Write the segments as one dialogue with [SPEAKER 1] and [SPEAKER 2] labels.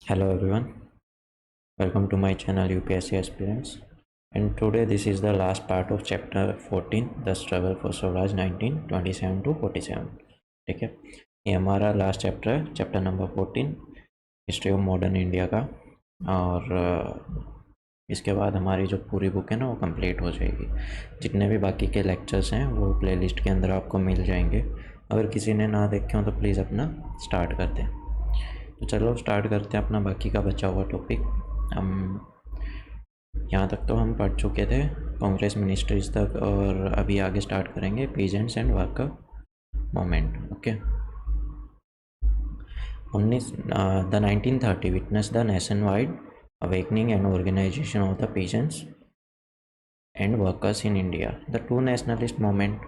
[SPEAKER 1] Hello everyone, welcome to my channel UPSC Aspirants, and today this is the last part of chapter 14 the struggle for Swaraj 1927 to 47। ठीक है, ये हमारा last chapter है, chapter number 14 history of modern India का। और इसके बाद हमारी जो पूरी बुक है ना वो कंप्लीट हो जाएगी। जितने भी बाकी के लेक्चर्स हैं वो प्लेलिस्ट के अंदर आपको मिल जाएंगे। अगर किसी ने ना देखे हो तो प्लीज़ अपना स्टार्ट कर दें। तो चलो स्टार्ट करते हैं अपना बाकी का बचा हुआ टॉपिक। हम यहाँ तक तो हम पढ़ चुके थे कांग्रेस मिनिस्ट्रीज तक, और अभी आगे स्टार्ट करेंगे peasants and worker movement. Okay, 1930 witness the nation wide awakening and organisation of the peasants and workers in India. The two nationalist movement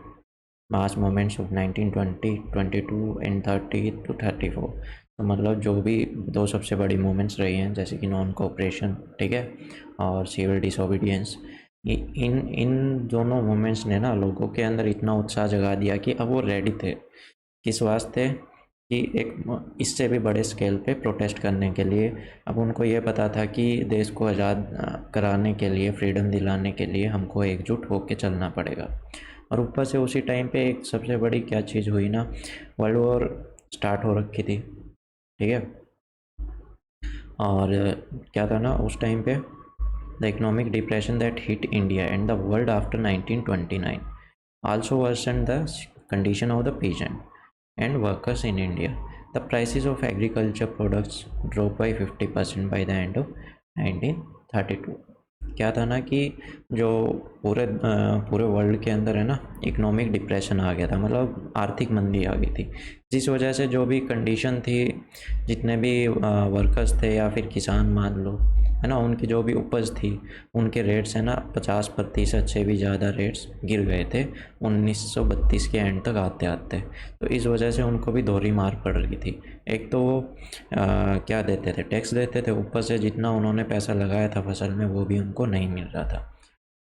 [SPEAKER 1] mass movements of 1920, 22 and 30 to 34। तो मतलब जो भी दो सबसे बड़ी मूवमेंट्स रही हैं जैसे कि नॉन कोऑपरेशन, ठीक है, और सिविल डिसोबीडियंस, इन इन दोनों मूवमेंट्स ने ना लोगों के अंदर इतना उत्साह जगा दिया कि अब वो रेडी थे किस वास्ते कि एक इससे भी बड़े स्केल पे प्रोटेस्ट करने के लिए। अब उनको ये पता था कि देश को आज़ाद कराने के लिए, फ्रीडम दिलाने के लिए हमको एकजुट होकर चलना पड़ेगा। और ऊपर से उसी टाइम पे एक सबसे बड़ी क्या चीज़ हुई ना, वर्ल्ड वॉर स्टार्ट हो रखी थी, ठीक है। और क्या था ना उस टाइम पे, the economic depression that hit India and the world after 1929 also worsen the condition of the peasant and workers in India. The prices of agriculture products drop by 50% by the end of 1932। क्या था ना कि जो पूरे world के अंदर है ना इकोनॉमिक डिप्रेशन आ गया था, मतलब आर्थिक मंदी आ गई थी, जिस वजह से जो भी कंडीशन थी, जितने भी वर्कर्स थे या फिर किसान मान लो, है ना, उनकी जो भी उपज थी उनके रेट्स है ना 50% से भी ज़्यादा रेट्स गिर गए थे 1932 के एंड तक आते आते। तो इस वजह से उनको भी दोहरी मार पड़ रही थी। एक तो वो क्या देते थे, टैक्स देते थे, ऊपर से जितना उन्होंने पैसा लगाया था फसल में वो भी उनको नहीं मिल रहा था।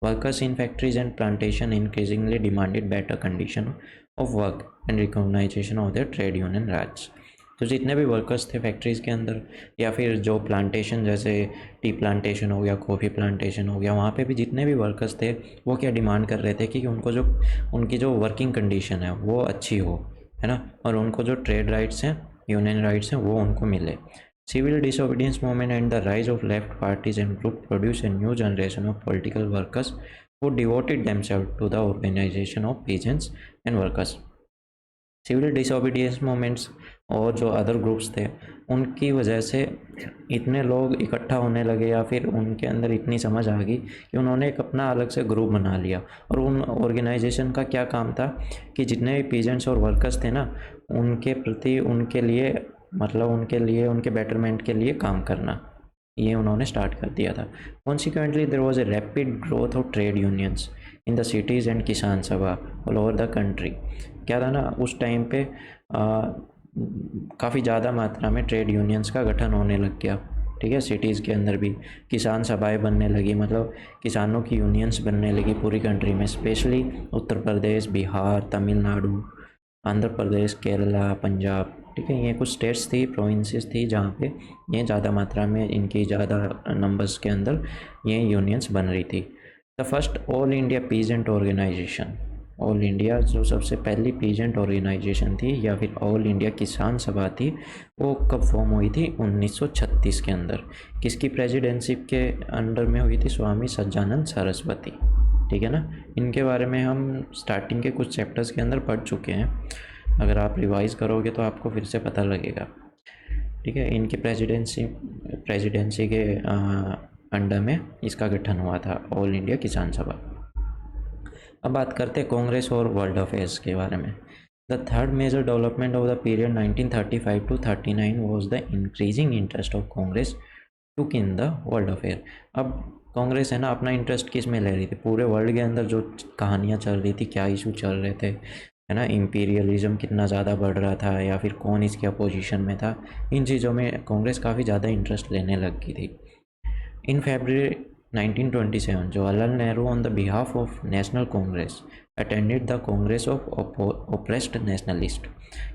[SPEAKER 1] Workers in factories and plantation increasingly demanded better condition of work and recognition of their trade union rights. तो जितने भी वर्कर्स थे फैक्ट्रीज़ के अंदर या फिर जो प्लांटेशन, जैसे टी प्लांटेशन हो गया, कॉफ़ी प्लांटेशन हो गया, वहाँ पे भी जितने भी वर्कर्स थे वो क्या डिमांड कर रहे थे कि उनको जो उनकी जो वर्किंग कंडीशन है वो अच्छी हो, है ना, और उनको जो ट्रेड राइट्स हैं, यूनियन राइट्स हैं, वो उनको मिले। Civil disobedience movement and the rise of left parties and groups produced a new generation of political workers who devoted themselves to the organization of peasants and workers। Civil disobedience movements और जो other groups थे उनकी वजह से इतने लोग इकट्ठा होने लगे, या फिर उनके अंदर इतनी समझ आ गई कि उन्होंने एक अपना अलग से ग्रुप बना लिया। और उन ऑर्गेनाइजेशन का क्या काम था कि जितने भी पीजेंट्स और वर्कर्स थे ना उनके प्रति, उनके लिए, मतलब उनके लिए, उनके बेटरमेंट के लिए काम करना, ये उन्होंने स्टार्ट कर दिया था। Consequently there was a rapid growth of trade unions in the cities and Kisan Sabha all over the country. क्या था ना उस टाइम पे काफ़ी ज़्यादा मात्रा में ट्रेड यूनियंस का गठन होने लग गया, ठीक है। सिटीज़ के अंदर भी किसान सभाएं बनने लगी, मतलब किसानों की यूनियंस बनने लगी पूरी कंट्री में, स्पेशली उत्तर प्रदेश, बिहार, तमिलनाडु, आंध्र प्रदेश, केरला, पंजाब, ठीक है। ये कुछ स्टेट्स थी, प्रोविंसेस थी जहाँ पे ये ज़्यादा मात्रा में, इनकी ज़्यादा नंबर्स के अंदर ये यूनियंस बन रही थी। The first all India peasant organisation, all India जो सबसे पहली पीजेंट ऑर्गेनाइजेशन थी या फिर ऑल इंडिया किसान सभा थी, वो कब फॉर्म हुई थी? 1936 के अंदर। किसकी प्रेसिडेंसी के अंडर में हुई थी? स्वामी सच्चिदानंद सरस्वती, ठीक है ना। इनके बारे में हम स्टार्टिंग के कुछ चैप्टर्स के अंदर पढ़ चुके हैं, अगर आप रिवाइज़ करोगे तो आपको फिर से पता लगेगा, ठीक है। इनकी प्रेसिडेंसी के अंडर में इसका गठन हुआ था, ऑल इंडिया किसान सभा। अब बात करते हैं कांग्रेस और वर्ल्ड अफेयर्स के बारे में। The third major development of the period 1935 to 39 was the increasing interest of Congress took in the world affair. अब कांग्रेस है ना अपना इंटरेस्ट किस में ले रही थी? पूरे वर्ल्ड के अंदर जो कहानियाँ चल रही थी, क्या इशू चल रहे थे, है ना, इम्पीरियलिज्म कितना ज़्यादा बढ़ रहा था या फिर कौन इसके अपोजिशन में था, इन चीज़ों में कांग्रेस काफ़ी ज़्यादा इंटरेस्ट लेने लग गई थी। इन February 1927, Jawaharlal Nehru, on the behalf of National Congress, attended the Congress of Oppressed Nationalist.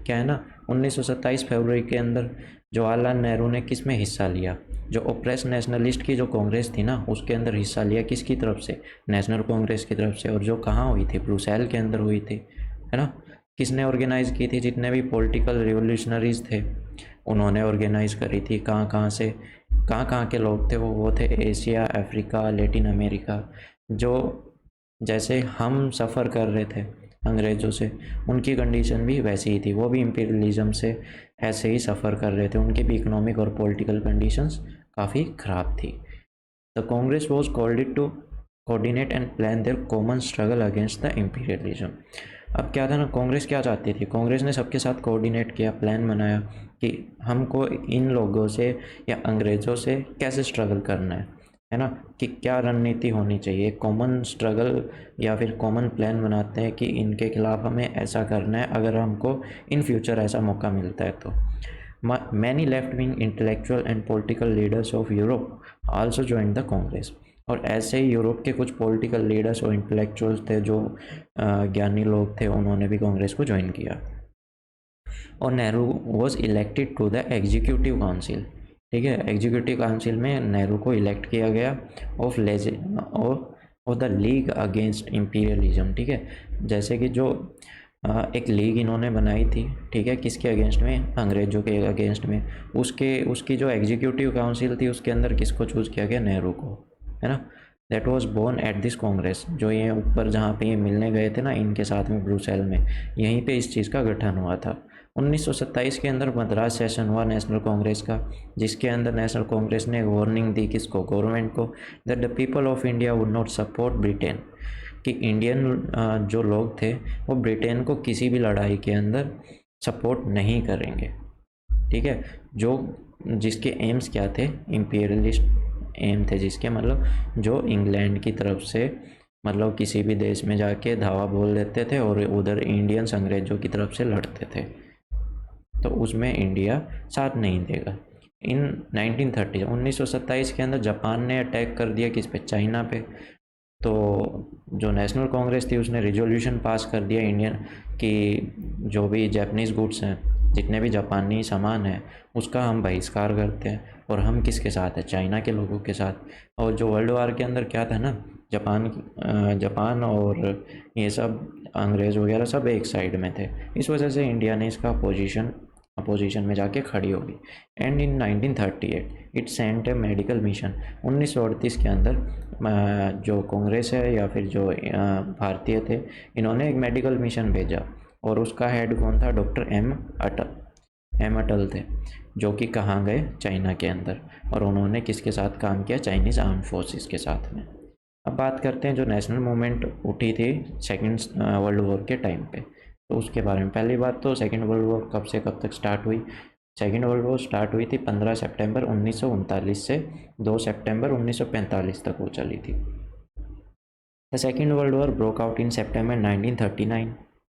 [SPEAKER 1] क्या है ना, 1927 फरवरी के अंदर जवाहरलाल नेहरू ने किस में हिस्सा लिया? जो ओप्रेस नेशनलिस्ट की जो कांग्रेस थी ना, उसके अंदर हिस्सा लिया। किसकी तरफ से? नेशनल कांग्रेस की तरफ से। और जो कहाँ हुई थी? ब्रुसेल के अंदर हुई थी, है ना। किसने ऑर्गेनाइज़ की थी? जितने भी पॉलिटिकल रिवोल्यूशनरीज थे उन्होंने ऑर्गेनाइज़ करी थी। कहाँ के लोग थे वो थे एशिया, अफ्रीका, लैटिन अमेरिका। जो जैसे हम सफ़र कर रहे थे अंग्रेज़ों से, उनकी कंडीशन भी वैसी ही थी। वो भी इम्पीरियलिज्म से ऐसे ही सफ़र कर रहे थे। उनकी भी इकोनॉमिक और पॉलिटिकल कंडीशंस काफ़ी ख़राब थी। The Congress was called it to coordinate and plan their common struggle against the imperialism. अब क्या था ना, कांग्रेस क्या चाहती थी? कांग्रेस ने सबके साथ कोऑर्डिनेट किया, प्लान बनाया कि हमको इन लोगों से या अंग्रेज़ों से कैसे स्ट्रगल करना है ना, कि क्या रणनीति होनी चाहिए। कॉमन स्ट्रगल या फिर कॉमन प्लान बनाते हैं कि इनके खिलाफ हमें ऐसा करना है अगर हमको इन फ्यूचर ऐसा मौका मिलता है तो। Many left wing intellectual and political leaders of Europe also join the Congress. और ऐसे ही यूरोप के कुछ पॉलिटिकल लीडर्स और इंटेलेक्चुअल्स थे, जो ज्ञानी लोग थे, उन्होंने भी कांग्रेस को ज्वाइन किया। और Nehru was elected to the executive council. ठीक है, एग्जीक्यूटिव काउंसिल में नेहरू को इलेक्ट किया गया of the league against imperialism. ठीक है, जैसे कि जो एक लीग इन्होंने बनाई थी, ठीक है, किसके अगेंस्ट में? अंग्रेज़ों के अगेंस्ट में। उसकी जो एग्जीक्यूटिव काउंसिल थी उसके अंदर किसको चूज़ किया गया? नेहरू को, है ना। That was born at this Congress. जो ये ऊपर जहाँ पे ये मिलने गए थे ना इनके साथ में ब्रुसेल में, यहीं पे इस चीज़ का गठन हुआ था। 1927 के अंदर मद्रास सेशन हुआ नेशनल कांग्रेस का, जिसके अंदर नेशनल कांग्रेस ने वार्निंग दी किसको? गवर्नमेंट को, that the people of India would not support Britain. कि इंडियन जो लोग थे वो ब्रिटेन को किसी भी लड़ाई के अंदर सपोर्ट नहीं करेंगे। ठीक है, जो जिसके एम्स क्या थे? इम्पीरियलिस्ट एम थे, जिसके मतलब जो इंग्लैंड की तरफ से मतलब किसी भी देश में जाके धावा बोल देते थे और उधर इंडियंस अंग्रेज़ों की तरफ से लड़ते थे, तो उसमें इंडिया साथ नहीं देगा। इन 1927 के अंदर जापान ने अटैक कर दिया किस पे? चाइना पे। तो जो नेशनल कांग्रेस थी उसने रिजोल्यूशन पास कर दिया इंडियन कि जो भी जापानीज़ गुड्स हैं, जितने भी जापानी सामान है, उसका हम बहिष्कार करते हैं। और हम किसके साथ है? चाइना के लोगों के साथ। और जो वर्ल्ड वार के अंदर क्या था ना, जापान और ये सब अंग्रेज़ वगैरह सब एक साइड में थे। इस वजह से इंडिया ने इसका अपोजिशन में जाके खड़ी होगी। And in 1938 it sent a medical mission. 1938 के अंदर जो कांग्रेस है या फिर जो भारतीय थे, इन्होंने एक मेडिकल मिशन भेजा और उसका हेड कौन था? डॉक्टर एम अटल थे, जो कि कहाँ गए? चाइना के अंदर। और उन्होंने किसके साथ काम किया? चाइनीज़ आर्म फोर्सेस के साथ में। अब बात करते हैं जो नेशनल मूवमेंट उठी थी सेकेंड वर्ल्ड वॉर के टाइम पे, तो उसके बारे में। पहली बात तो सेकेंड वर्ल्ड वॉर कब से कब तक स्टार्ट हुई? सेकेंड वर्ल्ड वॉर स्टार्ट हुई थी 15 सितंबर 1939 से 2 सितंबर 1945 तक वो चली थी। The second world war broke out in September 1939।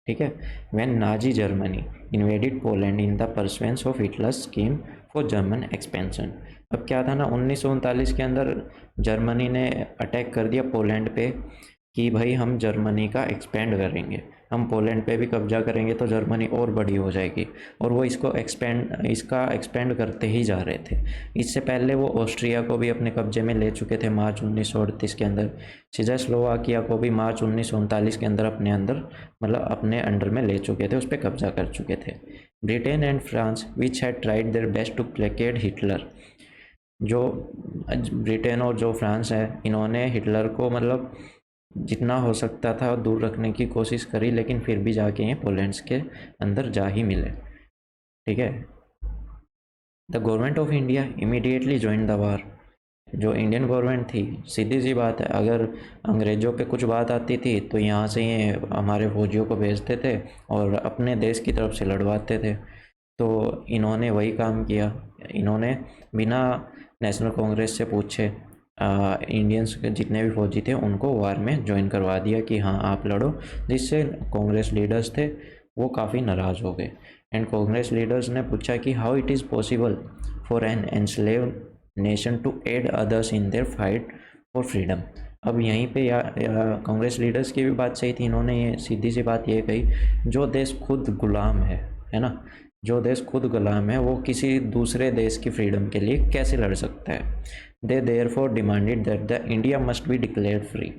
[SPEAKER 1] ठीक है, when Nazi Germany invaded Poland in the pursuance of Hitler's scheme for German expansion. अब क्या था ना, 1939 के अंदर जर्मनी ने अटैक कर दिया पोलैंड पे कि भाई हम जर्मनी का एक्सपेंड करेंगे, हम पोलैंड पे भी कब्जा करेंगे तो जर्मनी और बड़ी हो जाएगी। और वो इसका एक्सपेंड करते ही जा रहे थे। इससे पहले वो ऑस्ट्रिया को भी अपने कब्जे में ले चुके थे मार्च 1938 के अंदर। स्लोवाकिया को भी मार्च 1939 के अंदर अपने अंडर में ले चुके थे, उस पर कब्जा कर चुके थे। Britain and France which had tried their best to placate Hitler. जो ब्रिटेन और जो फ्रांस है, इन्होंने हिटलर को जितना हो सकता था दूर रखने की कोशिश करी, लेकिन फिर भी जाके ये पोलैंड के अंदर जा ही मिले। ठीक है, the government of India immediately join the war. जो इंडियन गवर्नमेंट थी, सीधी सी बात है, अगर अंग्रेज़ों पे कुछ बात आती थी तो यहाँ से ये हमारे फौजियों को भेजते थे और अपने देश की तरफ से लड़वाते थे। तो इन्होंने वही काम किया। इन्होंने बिना नेशनल कांग्रेस से पूछे इंडियंस के जितने भी फौजी थे उनको वार में ज्वाइन करवा दिया कि हाँ आप लड़ो, जिससे कांग्रेस लीडर्स थे वो काफ़ी नाराज़ हो गए। एंड कांग्रेस लीडर्स ने पूछा कि how it is possible for an enslaved nation to aid others in their fight for freedom. अब यहीं पे या कांग्रेस लीडर्स की भी बात सही थी, इन्होंने ये सीधी सी बात ये कही, जो देश खुद गुलाम है ना, जो देश खुद गुलाम है वो किसी दूसरे देश की फ्रीडम के लिए कैसे लड़ सकता है। They therefore demanded that the India must be declared free.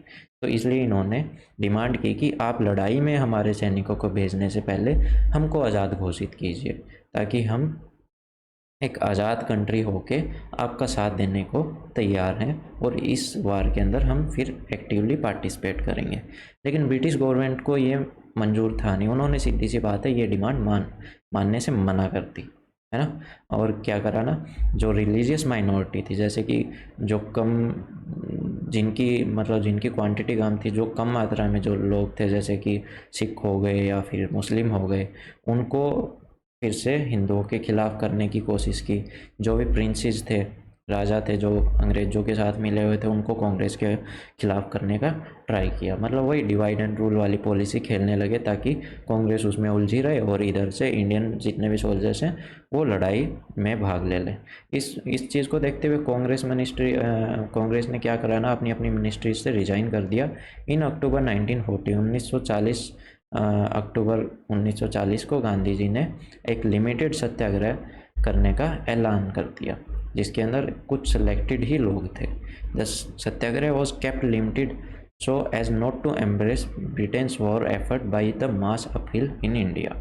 [SPEAKER 1] तो इसलिए इन्होंने डिमांड की कि आप लड़ाई में हमारे सैनिकों को भेजने से पहले हमको आज़ाद घोषित कीजिए, ताकि हम एक आज़ाद कंट्री होके आपका साथ देने को तैयार हैं और इस वार के अंदर हम फिर एक्टिवली पार्टिसिपेट करेंगे। लेकिन ब्रिटिश गवर्नमेंट को ये मंजूर था नहीं, उन्होंने सीधी सी बात है ये डिमांड मानने से मना कर दी, है ना। और क्या करा ना, जो रिलीजियस माइनॉरिटी थी, जैसे कि जो कम, जिनकी क्वांटिटी कम थी, जो कम मात्रा में जो लोग थे, जैसे कि सिख हो गए या फिर मुस्लिम हो गए, उनको फिर से हिंदुओं के खिलाफ करने की कोशिश की। जो भी प्रिंसेस थे, राजा थे, जो अंग्रेज़ों के साथ मिले हुए थे, उनको कांग्रेस के खिलाफ करने का ट्राई किया। मतलब वही डिवाइड एंड रूल वाली पॉलिसी खेलने लगे, ताकि कांग्रेस उसमें उलझी रहे और इधर से इंडियन जितने भी सोल्जर्स हैं वो लड़ाई में भाग ले लें। इस चीज़ को देखते हुए कांग्रेस ने क्या करा ना, अपनी अपनी मिनिस्ट्री से रिजाइन कर दिया। इन अक्टूबर 1940 अक्टूबर 1940 को गांधी जी ने एक लिमिटेड सत्याग्रह करने का ऐलान कर दिया, जिसके अंदर कुछ सिलेक्टेड ही लोग थे। The satyagraha was kept limited so as not to embarrass Britain's war effort by the mass appeal in India.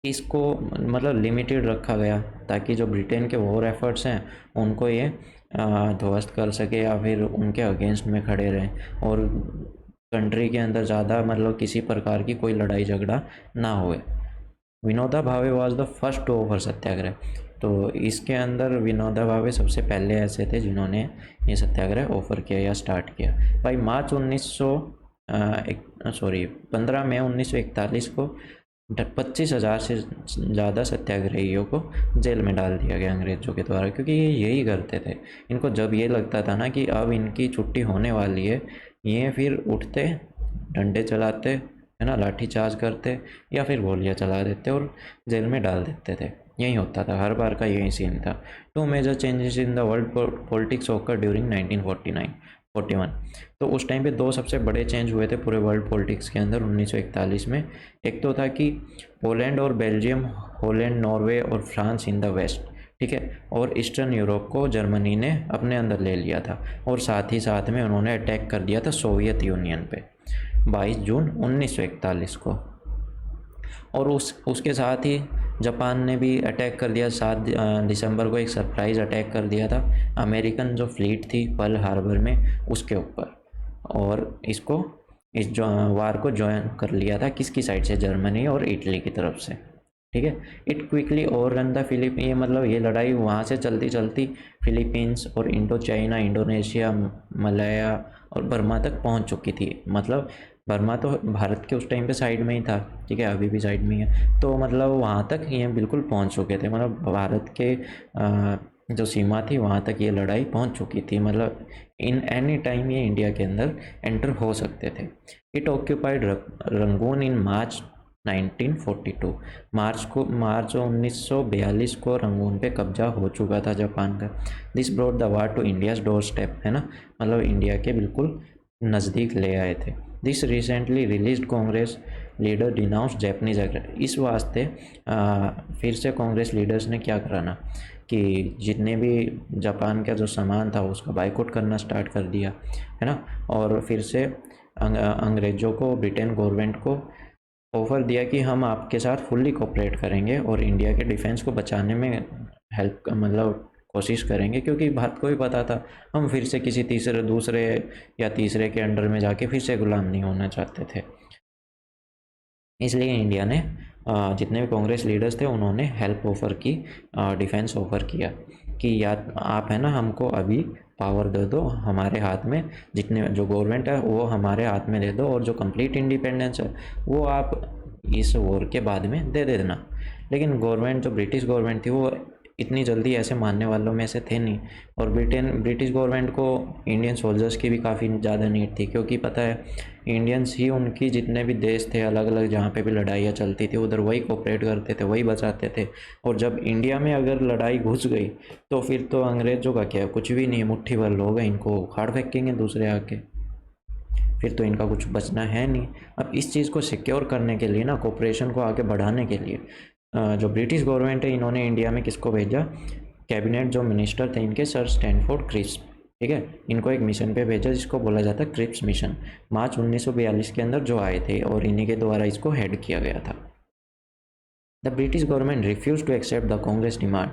[SPEAKER 1] इसको मतलब लिमिटेड रखा गया, ताकि जो ब्रिटेन के वॉर एफर्ट्स हैं उनको ये ध्वस्त कर सके या फिर उनके अगेंस्ट में खड़े रहें, और कंट्री के अंदर ज़्यादा मतलब किसी प्रकार की कोई लड़ाई झगड़ा ना होए। Vinoba Bhave was the first to offer satyagraha. तो इसके अंदर विनोबा भावे सबसे पहले ऐसे थे जिन्होंने ये सत्याग्रह ऑफर किया या स्टार्ट किया। भाई मार्च 15 मई 1941 को 25,000 से ज़्यादा सत्याग्रहियों को जेल में डाल दिया गया अंग्रेज़ों के द्वारा, क्योंकि ये यही करते थे। इनको जब ये लगता था ना कि अब इनकी छुट्टी होने वाली है, ये फिर उठते, डंडे चलाते, है ना, लाठी चार्ज करते या फिर गोलियां चला देते और जेल में डाल देते थे। यही होता था, हर बार का यही सीन था। Two major changes in the world politics occur during 1941। तो उस टाइम पे दो सबसे बड़े चेंज हुए थे पूरे वर्ल्ड पॉलिटिक्स के अंदर 1941 में। एक तो था कि पोलैंड और बेल्जियम, हॉलैंड, नॉर्वे और फ्रांस इन द वेस्ट, ठीक है, और ईस्टर्न यूरोप को जर्मनी ने अपने अंदर ले लिया था, और साथ ही साथ में उन्होंने अटैक कर दिया था सोवियत यूनियन पे 22 जून 1941 को। और उसके साथ ही जापान ने भी अटैक कर दिया, 7 दिसंबर को एक सरप्राइज़ अटैक कर दिया था अमेरिकन जो फ्लीट थी पर्ल हार्बर में उसके ऊपर, और इस जो वार को ज्वाइन कर लिया था किसकी साइड से, जर्मनी और इटली की तरफ से, ठीक है। It quickly overrun the Philippine, ये मतलब ये लड़ाई वहाँ से चलती चलती फिलीपींस और इंडो चाइना, इंडोनेशिया, मलाया और बर्मा तक पहुँच चुकी थी। मतलब बर्मा तो भारत के उस टाइम पे साइड में ही था, ठीक है, अभी भी साइड में ही है। तो मतलब वहाँ तक ये बिल्कुल पहुँच चुके थे, मतलब भारत के जो सीमा थी वहाँ तक ये लड़ाई पहुँच चुकी थी। मतलब इन एनी टाइम ये इंडिया के अंदर एंटर हो सकते थे। इट ऑक्यूपाइड रंगून इन मार्च 1942। मार्च 1942 को रंगून पे कब्जा हो चुका था जापान का। This brought the war to India's doorstep, है ना, मतलब इंडिया के बिल्कुल नज़दीक ले आए थे। This recently released Congress leader denounce Japanese aggression. इस वास्ते फिर से कांग्रेस लीडर्स ने क्या करा ना कि जितने भी जापान का जो सामान था उसका बाइकआउट करना स्टार्ट कर दिया, है ना, और फिर से अंग्रेज़ों को, ब्रिटेन गवर्नमेंट को ऑफ़र दिया कि हम आपके साथ फुल्ली कोऑपरेट करेंगे और इंडिया के डिफेंस को बचाने में हेल्प मतलब कोशिश करेंगे, क्योंकि भारत को भी पता था हम फिर से किसी दूसरे या तीसरे के अंडर में जाके फिर से गुलाम नहीं होना चाहते थे। इसलिए इंडिया ने जितने भी कांग्रेस लीडर्स थे उन्होंने हेल्प ऑफ़र की, डिफेंस ऑफ़र किया कि या आप, है ना, हमको अभी पावर दे दो, हमारे हाथ में जितने जो गवर्नमेंट है वो हमारे हाथ में दे दो, और जो कंप्लीट इंडिपेंडेंस है वो आप इस वॉर के बाद में दे देना। लेकिन गवर्नमेंट, जो ब्रिटिश गवर्नमेंट थी, वो इतनी जल्दी ऐसे मानने वालों में से थे नहीं। और ब्रिटिश गवर्नमेंट को इंडियन सोल्जर्स की भी काफ़ी ज़्यादा नीड थी, क्योंकि पता है इंडियंस ही उनकी जितने भी देश थे अलग अलग जहाँ पे भी लड़ाइयाँ चलती थी उधर वही कोऑपरेट करते थे, वही बचाते थे। और जब इंडिया में अगर लड़ाई घुस गई तो फिर तो अंग्रेज़ों का क्या है, कुछ भी नहीं, मुट्ठी भर लोग हैं, इनको उखाड़ फेंकेंगे दूसरे आके, फिर तो इनका कुछ बचना है नहीं। अब इस चीज़ को सिक्योर करने के लिए ना, कोऑपरेशन को आगे बढ़ाने के लिए जो ब्रिटिश गवर्नमेंट है इन्होंने इंडिया में किसको भेजा, कैबिनेट जो मिनिस्टर थे इनके सर स्टैनफोर्ड क्रिप्स, ठीक है, इनको एक मिशन पे भेजा जिसको बोला जाता है क्रिप्स मिशन, मार्च 1942 के अंदर जो आए थे और इन्हीं के द्वारा इसको हेड किया गया था। The British government refuse to accept the Congress demand,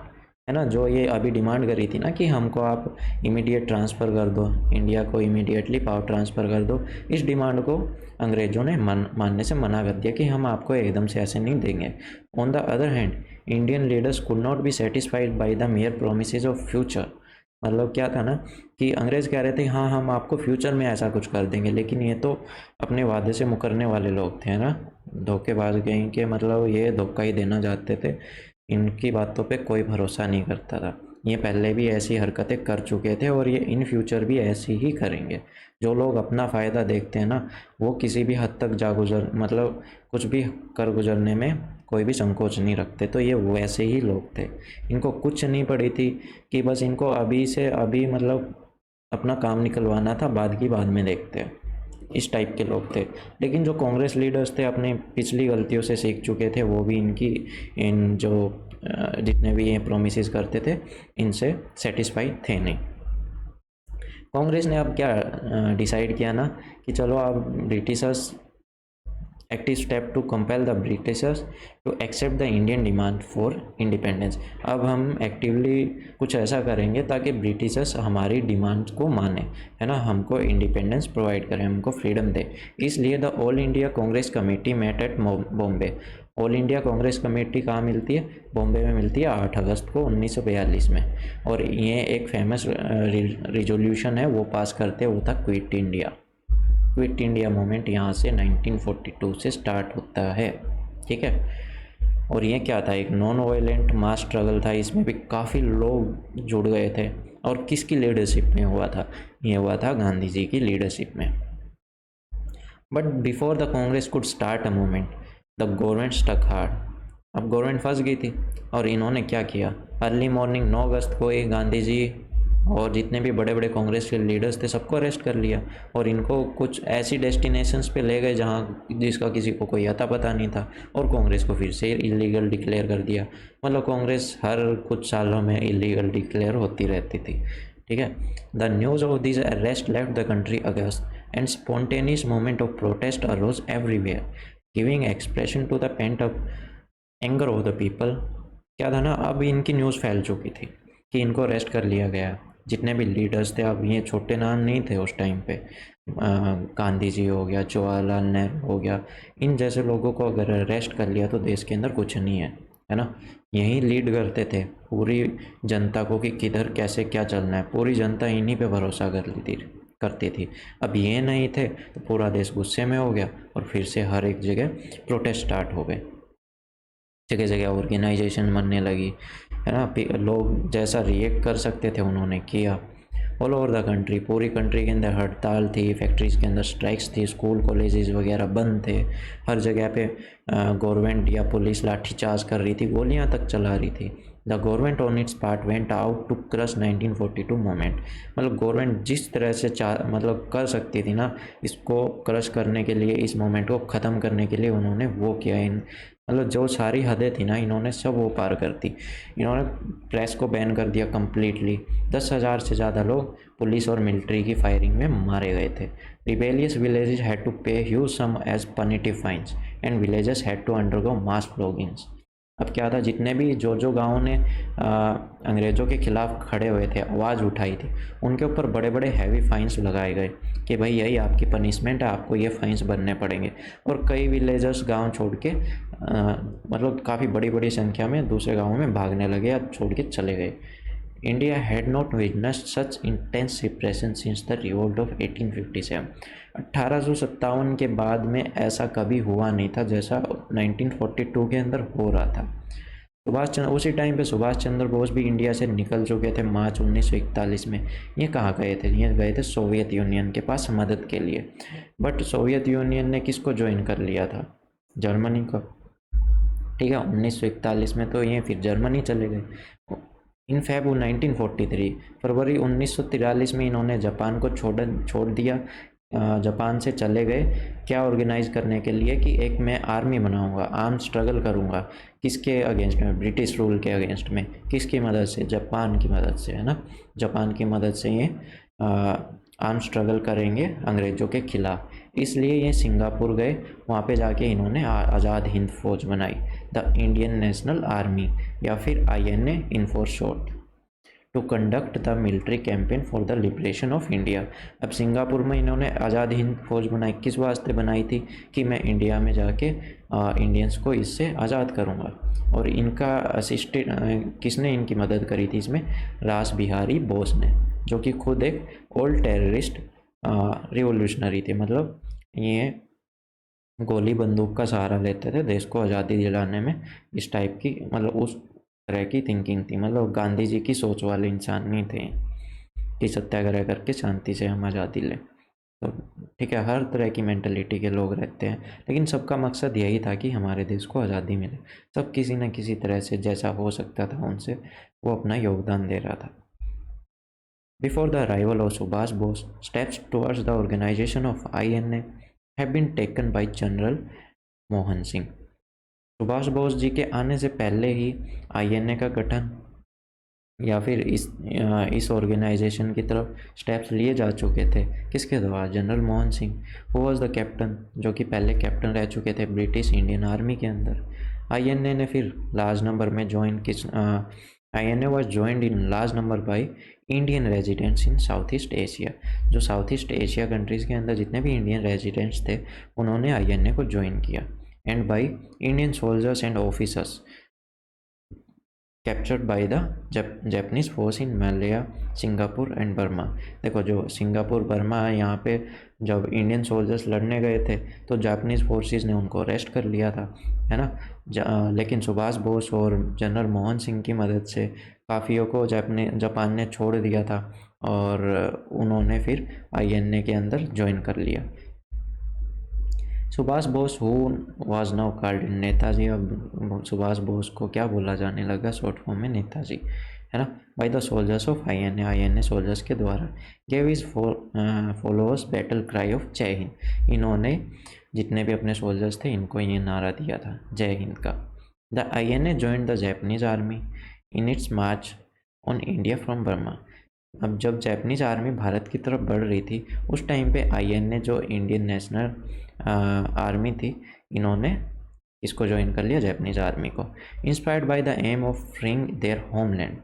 [SPEAKER 1] है ना, जो ये अभी डिमांड करी थी ना कि हमको आप इमीडिएट ट्रांसफ़र कर दो, इंडिया को इमीडिएटली पावर ट्रांसफ़र कर दो, इस डिमांड को अंग्रेज़ों ने मानने से मना कर दिया कि हम आपको एकदम से ऐसे नहीं देंगे। On the other hand Indian leaders could not be satisfied by the mayor promises of future, मतलब क्या था ना कि अंग्रेज़ कह रहे थे हाँ हम आपको फ्यूचर में ऐसा कुछ कर देंगे, लेकिन ये तो अपने वादे से मुकरने वाले लोग थे ना, धोखेबाज गए कि मतलब ये धोखा ही देना चाहते थे, इनकी बातों पे कोई भरोसा नहीं करता था। ये पहले भी ऐसी हरकतें कर चुके थे और ये इन फ्यूचर भी ऐसी ही करेंगे। जो लोग अपना फ़ायदा देखते हैं ना वो किसी भी हद तक मतलब कुछ भी कर गुजरने में कोई भी संकोच नहीं रखते, तो ये वैसे ही लोग थे। इनको कुछ नहीं पड़ी थी कि बस इनको अभी से अभी मतलब अपना काम निकलवाना था, बाद की बाद में देखते हैं, इस टाइप के लोग थे। लेकिन जो कांग्रेस लीडर्स थे अपनी पिछली गलतियों से सीख चुके थे, वो भी इन जो जितने भी ये प्रोमिस करते थे इनसे सेटिस्फाइड थे नहीं। कांग्रेस ने अब क्या डिसाइड किया ना कि चलो अब Britishers active step to compel the Britishers to accept the Indian demand for independence. अब हम एक्टिवली कुछ ऐसा करेंगे ताकि ब्रिटिशर्स हमारी डिमांड को माने, है ना, हमको इंडिपेंडेंस प्रोवाइड करें, हमको फ्रीडम दे। इसलिए the all India Congress committee met at Bombay. All India Congress committee कहाँ मिलती है, बॉम्बे में मिलती है 8 अगस्त को 1942 में। और ये एक फेमस रिजोल्यूशन है वो पास करते, वो था quit India. Quit India movement यहाँ से 1942 से स्टार्ट होता है, ठीक है। और ये क्या था, एक नॉन वायलेंट मास स्ट्रगल था, इसमें भी काफ़ी लोग जुड़ गए थे। और किसकी लीडरशिप में हुआ था, ये हुआ था गांधी जी की लीडरशिप में। But before the Congress could start a movement the government struck hard. अब गवर्नमेंट फंस गई थी और इन्होंने क्या किया, अर्ली मॉर्निंग 9 अगस्त को ही गांधी जी और जितने भी बड़े बड़े कांग्रेस के लीडर्स थे सबको अरेस्ट कर लिया और इनको कुछ ऐसी डेस्टिनेशंस पे ले गए जहाँ जिसका किसी को कोई अता पता नहीं था, और कांग्रेस को फिर से इलीगल डिक्लेयर कर दिया। मतलब कांग्रेस हर कुछ सालों में इलीगल डिक्लेयर होती रहती थी, ठीक है। The news of this arrest left the country August and spontaneous movement of protest arose everywhere giving expression to the pent up anger of the people. क्या था ना, अब इनकी न्यूज़ फैल चुकी थी कि इनको अरेस्ट कर लिया गया, जितने भी लीडर्स थे, अब ये छोटे नाम नहीं थे उस टाइम पे, गांधी जी हो गया, जवाहरलाल नेहरू हो गया, इन जैसे लोगों को अगर अरेस्ट कर लिया तो देश के अंदर कुछ नहीं है ना। यही लीड करते थे पूरी जनता को कि किधर कैसे क्या चलना है, पूरी जनता इन्हीं पे भरोसा करती थी। अब ये नहीं थे तो पूरा देश गुस्से में हो गया और फिर से हर एक जगह प्रोटेस्ट स्टार्ट हो गए, जगह जगह ऑर्गेनाइजेशन बनने लगी, है ना। लोग जैसा रिएक्ट कर सकते थे उन्होंने किया। ऑल ओवर द कंट्री, पूरी कंट्री के अंदर हड़ताल थी, फैक्ट्रीज़ के अंदर स्ट्राइक्स थी, स्कूल कॉलेजेस वगैरह बंद थे, हर जगह पे गवर्नमेंट या पुलिस लाठीचार्ज कर रही थी, गोलियां तक चला रही थी। The government on its part went out to crush 1942 movement. मतलब गवर्नमेंट जिस तरह से मतलब कर सकती थी ना इसको क्रश करने के लिए, इस मोमेंट को ख़त्म करने के लिए उन्होंने वो किया। मतलब जो सारी हदें थी ना इन्होंने सब वो पार कर दी। इन्होंने प्रेस को बैन कर दिया कम्प्लीटली। 10,000 से ज़्यादा लोग पुलिस और मिलिट्री की फायरिंग में मारे गए थे। Rebellious villages had to pay huge sum as punitive fines and villages had to undergo mass floggings. अब क्या था, जितने भी जो गाँव ने अंग्रेज़ों के खिलाफ खड़े हुए थे, आवाज़ उठाई थी, उनके ऊपर बड़े बड़े हैवी फाइन्स लगाए गए कि भाई यही आपकी पनिशमेंट है, आपको ये फाइन्स भरने पड़ेंगे। और कई विलेजर्स गांव छोड़ के मतलब काफ़ी बड़ी बड़ी संख्या में दूसरे गाँवों में भागने लगे या छोड़ के चले गए। India had not witnessed such intense repression since the revolt of 1857। 1857 के बाद में ऐसा कभी हुआ नहीं था जैसा 1942 के अंदर हो रहा था। सुभाष चंद्र उसी टाइम पे सुभाष चंद्र बोस भी इंडिया से निकल चुके थे मार्च 1941 में। ये कहाँ गए थे? ये गए थे सोवियत यूनियन के पास मदद के लिए। बट सोवियत यूनियन ने किसको ज्वाइन कर लिया था? जर्मनी को। ठीक है, 1941 में तो ये फिर जर्मनी चले गए। इन फेब 1943 फरवरी 1943 में इन्होंने जापान को छोड़ दिया। जापान से चले गए क्या ऑर्गेनाइज करने के लिए कि एक मैं आर्मी बनाऊंगा, आर्म स्ट्रगल करूंगा। किसके अगेंस्ट में? ब्रिटिश रूल के अगेंस्ट में। किसकी मदद से? जापान की मदद से, है ना। जापान की मदद से ये आर्म स्ट्रगल करेंगे अंग्रेज़ों के खिलाफ। इसलिए ये सिंगापुर गए। वहाँ पे जाके इन्होंने आज़ाद हिंद फौज बनाई, द इंडियन नेशनल आर्मी, या फिर INA in for short, to conduct the military campaign for the liberation of India. अब सिंगापुर में इन्होंने आज़ाद हिंद फौज बनाई, किस वास्ते बनाई थी? कि मैं इंडिया में जाके इंडियंस को इससे आज़ाद करूँगा। और इनका असिस्टेंट किसने इनकी मदद करी थी इसमें? रास बिहारी बोस ने, जो कि खुद एक ओल्ड टेररिस्ट रिवोल्यूशनरी थे। मतलब ये गोली बंदूक का सहारा लेते थे देश को आज़ादी दिलाने में। इस टाइप की, मतलब उस तरह की थिंकिंग थी। मतलब गांधी जी की सोच वाले इंसान नहीं थे कि सत्याग्रह करके शांति से हम आज़ादी लें। तो ठीक है, हर तरह की मेंटलिटी के लोग रहते हैं, लेकिन सबका मकसद यही था कि हमारे देश को आज़ादी मिले। सब किसी न किसी तरह से जैसा हो सकता था उनसे वो अपना योगदान दे रहा था। Before the arrival of Subhash Bose, steps towards the organization of INA have been taken by General Mohan Singh. Subhash Bose ji के आने से पहले ही INA का गठन या फिर इस ऑर्गेनाइजेशन की तरफ स्टेप्स लिए जा चुके थे। किसके द्वारा? General Mohan Singh, who was the captain, जो कि पहले कैप्टन रह चुके थे ब्रिटिश इंडियन आर्मी के अंदर। INA ने फिर लार्ज नंबर में join INA was joined in large number by Indian residents in south east Asia. जो साउथ ईस्ट एशिया कंट्रीज़ के अंदर जितने भी इंडियन रेजिडेंट्स थे उन्होंने INA को ज्वाइन किया। And by Indian soldiers and officers captured by the Japanese force in मलया, सिंगापुर एंड बर्मा। देखो, जो सिंगापुर बर्मा है यहाँ पे जब इंडियन सोल्जर्स लड़ने गए थे तो जापानीज फोर्सेस ने उनको अरेस्ट कर लिया था, है ना। लेकिन सुभाष बोस और जनरल मोहन सिंह की मदद से काफ़ियों को जापान ने छोड़ दिया था और उन्होंने फिर INA के अंदर ज्वाइन कर लिया। Subhash Bose who was now called Netaji. अब सुभाष बोस को क्या बोला जाने लगा शॉर्ट फॉर्म में? नेताजी, है ना। By the soldiers of INA soldiers के द्वारा। Gave is followers battle cry of जय हिंद। इन्होंने जितने भी अपने सोल्जर्स थे इनको ये नारा दिया था जय हिंद का। The INA joined the Japanese army in its march on India from Burma. अब जब जापानीज आर्मी भारत की तरफ बढ़ रही थी उस टाइम पे INA जो इंडियन नेशनल आर्मी थी, इन्होंने इसको ज्वाइन कर लिया जापानीज आर्मी को। Inspired by the aim of freeing their homeland.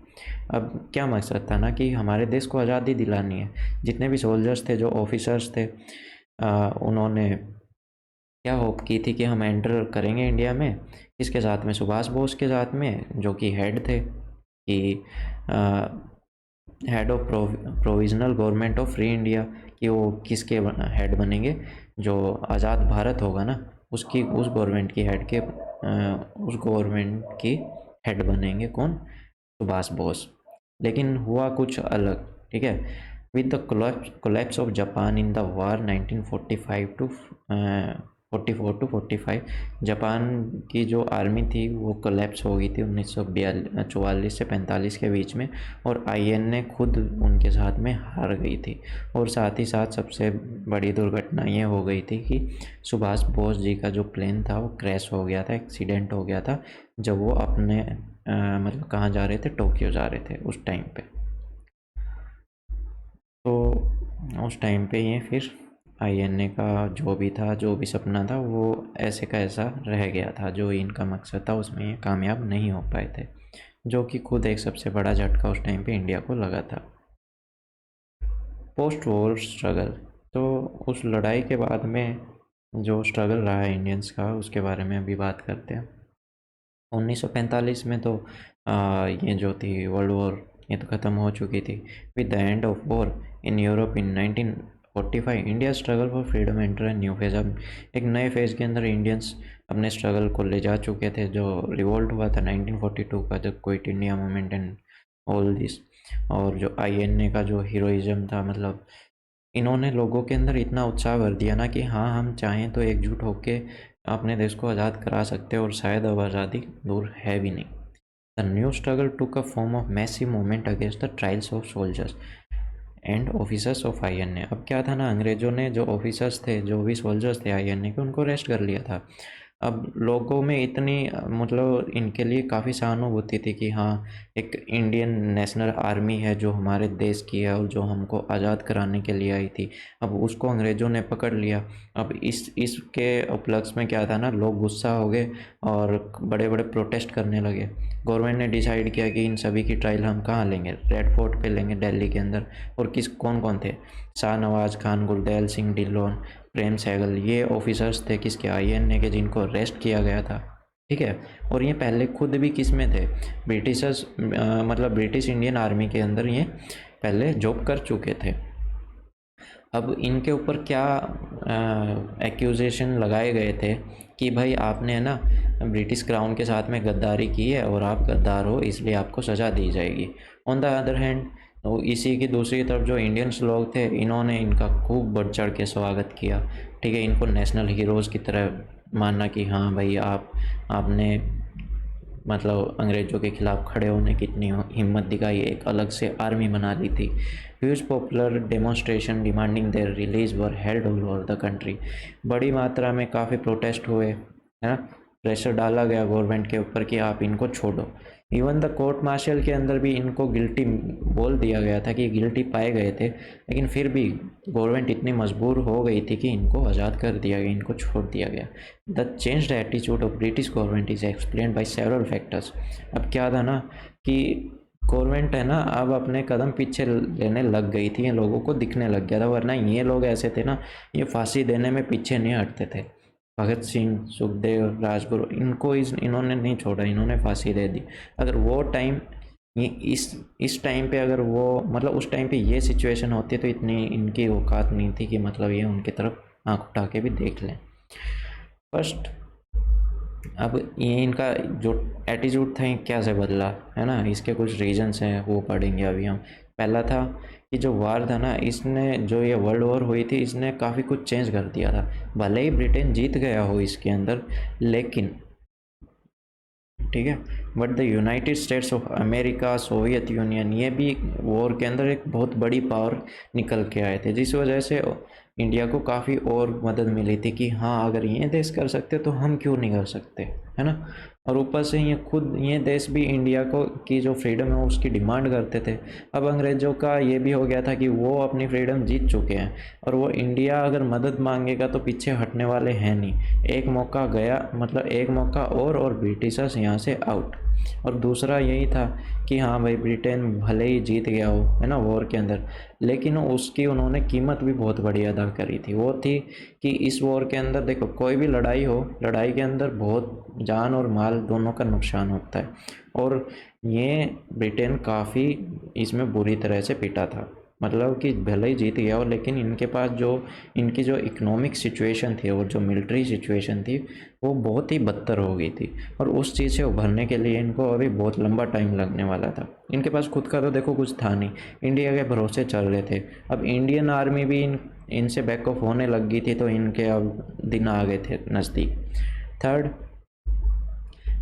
[SPEAKER 1] अब क्या मकसद था ना कि हमारे देश को आज़ादी दिलानी है। जितने भी सोल्जर्स थे, जो ऑफिसर्स थे, उन्होंने क्या होप की थी कि हम एंटर करेंगे इंडिया में। किसके साथ में? सुभाष बोस के साथ में, जो कि हेड थे कि head of provisional government of free India, कि वो किसके हेड बनेंगे? जो आज़ाद भारत होगा ना उसकी, उस गवर्नमेंट की हेड के उस गवर्नमेंट की हेड बनेंगे कौन? सुभाष बोस। लेकिन हुआ कुछ अलग, ठीक है। With the collapse of Japan in the war 1945 to 44 to 45, Japan की जो आर्मी थी वो कोलैप्स हो गई थी 1944 से 45 के बीच में, और INA खुद उनके साथ में हार गई थी। और साथ ही साथ सबसे बड़ी दुर्घटना ये हो गई थी कि सुभाष बोस जी का जो प्लेन था वो क्रैश हो गया था, एक्सीडेंट हो गया था, जब वो अपने मतलब कहाँ जा रहे थे? टोक्यो जा रहे थे उस टाइम पे। तो उस टाइम पे ये फिर INA का जो भी था, जो भी सपना था, वो ऐसे का ऐसा रह गया था। जो इनका मकसद था उसमें ये कामयाब नहीं हो पाए थे, जो कि खुद एक सबसे बड़ा झटका उस टाइम पे इंडिया को लगा था। Post war struggle. तो उस लड़ाई के बाद में जो स्ट्रगल रहा है इंडियंस का, उसके बारे में अभी बात करते हैं। 1945 में तो ये जो थी वर्ल्ड वॉर, ये तो ख़त्म हो चुकी थी। With the end of war in Europe in 45 India struggle for freedom enter a new phase. अब एक नए फेज़ के अंदर इंडियंस अपने स्ट्रगल को ले जा चुके थे। जो रिवोल्ट हुआ था 1942 का, जब quit India movement and all this, और जो आईएनए का जो हीरोइज्म था, मतलब इन्होंने लोगों के अंदर इतना उत्साह भर दिया ना कि हाँ, हम चाहें तो एकजुट होकर अपने देश को आज़ाद करा सकते हैं, और शायद अब आज़ादी दूर है भी नहीं। The new struggle took a form of massive movement against the trials of soldiers and officers of INA. अब क्या था ना, अंग्रेज़ों ने जो ऑफिसर्स थे, जो भी सोल्जर्स थे आईएनए के, उनको अरेस्ट कर लिया था। अब लोगों में इतनी मतलब इनके लिए काफ़ी सहानुभूति थी कि हाँ, एक इंडियन नेशनल आर्मी है जो हमारे देश की है और जो हमको आज़ाद कराने के लिए आई थी। अब उसको अंग्रेज़ों ने पकड़ लिया। अब इसके उपलक्ष्य में क्या था ना, लोग गुस्सा हो गए और बड़े बड़े प्रोटेस्ट करने लगे। गवर्नमेंट ने डिसाइड किया कि इन सभी की ट्रायल हम कहाँ लेंगे, रेड फोर्ट पे लेंगे दिल्ली के अंदर। और कौन कौन थे, शाहनवाज खान, गुरदैल सिंह ढिल्लों, प्रेम सहगल, ये ऑफिसर्स थे किसके, आईएनए के, जिनको अरेस्ट किया गया था। ठीक है। और ये पहले खुद भी किस में थे, ब्रिटिशर्स, मतलब ब्रिटिश इंडियन आर्मी के अंदर ये पहले जॉब कर चुके थे। अब इनके ऊपर क्या एक्यूजेशन लगाए गए थे कि भाई आपने है ना ब्रिटिश क्राउन के साथ में गद्दारी की है और आप गद्दार हो, इसलिए आपको सज़ा दी जाएगी। ऑन द अदर हैंड, तो इसी की दूसरी तरफ जो इंडियंस लोग थे, इन्होंने इनका खूब बढ़ चढ़ के स्वागत किया। ठीक है, इनको नेशनल हीरोज़ की तरह माना कि हाँ भाई, आपने मतलब अंग्रेज़ों के ख़िलाफ़ खड़े होने की इतनी हिम्मत दिखाई, एक अलग से आर्मी बना ली थी। Huge popular demonstration demanding their release were held all over the country. बड़ी मात्रा में काफ़ी प्रोटेस्ट हुए, है ना, प्रेशर डाला गया गवर्नमेंट के ऊपर कि आप इनको छोड़ो। इवन द कोर्ट मार्शल के अंदर भी इनको गिल्टी बोल दिया गया था कि गिल्टी पाए गए थे, लेकिन फिर भी गवर्नमेंट इतनी मजबूर हो गई थी कि इनको आज़ाद कर दिया गया, इनको छोड़ दिया गया। The changed attitude of British government is explained by several factors. अब क्या था ना कि गवर्नमेंट है ना, अब अपने कदम पीछे लेने लग गई थी, लोगों को दिखने लग गया था। वरना ये लोग ऐसे थे ना, ये फांसी देने में पीछे नहीं हटते थे। भगत सिंह, सुखदेव, राजगुरु, इनको इन्होंने नहीं छोड़ा, इन्होंने फांसी दे दी। अगर वो टाइम, ये इस टाइम पे अगर वो मतलब उस टाइम पे ये सिचुएशन होती तो इतनी इनकी औकात नहीं थी कि मतलब ये उनकी तरफ आँख उठा के भी देख लें। फर्स्ट, अब ये इनका जो एटीट्यूड था ये कैसे बदला, है ना, इसके कुछ रीजंस हैं, वो पढ़ेंगे अभी हम। पहला था कि जो वार था ना, इसने, जो ये वर्ल्ड वॉर हुई थी, इसने काफ़ी कुछ चेंज कर दिया था। भले ही ब्रिटेन जीत गया हो इसके अंदर, लेकिन ठीक है, but the United states of America, Soviet union, ये भी वॉर के अंदर एक बहुत बड़ी पावर निकल के आए थे, जिस वजह से इंडिया को काफ़ी और मदद मिली थी कि हाँ, अगर ये देश कर सकते तो हम क्यों नहीं कर सकते, है ना। और ऊपर से ये देश भी इंडिया को की जो फ्रीडम है उसकी डिमांड करते थे। अब अंग्रेज़ों का ये भी हो गया था कि वो अपनी फ्रीडम जीत चुके हैं, और वो इंडिया अगर मदद मांगेगा तो पीछे हटने वाले हैं नहीं। एक मौका गया, मतलब एक मौका और ब्रिटिशर्स यहाँ से आउट। और दूसरा यही था कि हाँ भाई, ब्रिटेन भले ही जीत गया हो, है ना, वॉर के अंदर, लेकिन उसकी उन्होंने कीमत भी बहुत बड़ी अदा करी थी। वो थी कि इस वॉर के अंदर देखो, कोई भी लड़ाई हो, लड़ाई के अंदर बहुत जान और माल दोनों का नुकसान होता है, और ये ब्रिटेन काफ़ी इसमें बुरी तरह से पिटा था। मतलब कि भले ही जीत गया हो, लेकिन इनके पास इनकी जो इकोनॉमिक सिचुएशन थी और जो मिलिट्री सिचुएशन थी, वो बहुत ही बदतर हो गई थी, और उस चीज़ से उभरने के लिए इनको अभी बहुत लंबा टाइम लगने वाला था। इनके पास खुद का तो देखो कुछ था नहीं, इंडिया के भरोसे चल रहे थे। अब इंडियन आर्मी भी इनसे बैक ऑफ होने लग गई थी, तो इनके अब दिन आ गए थे नज़दीक। Third,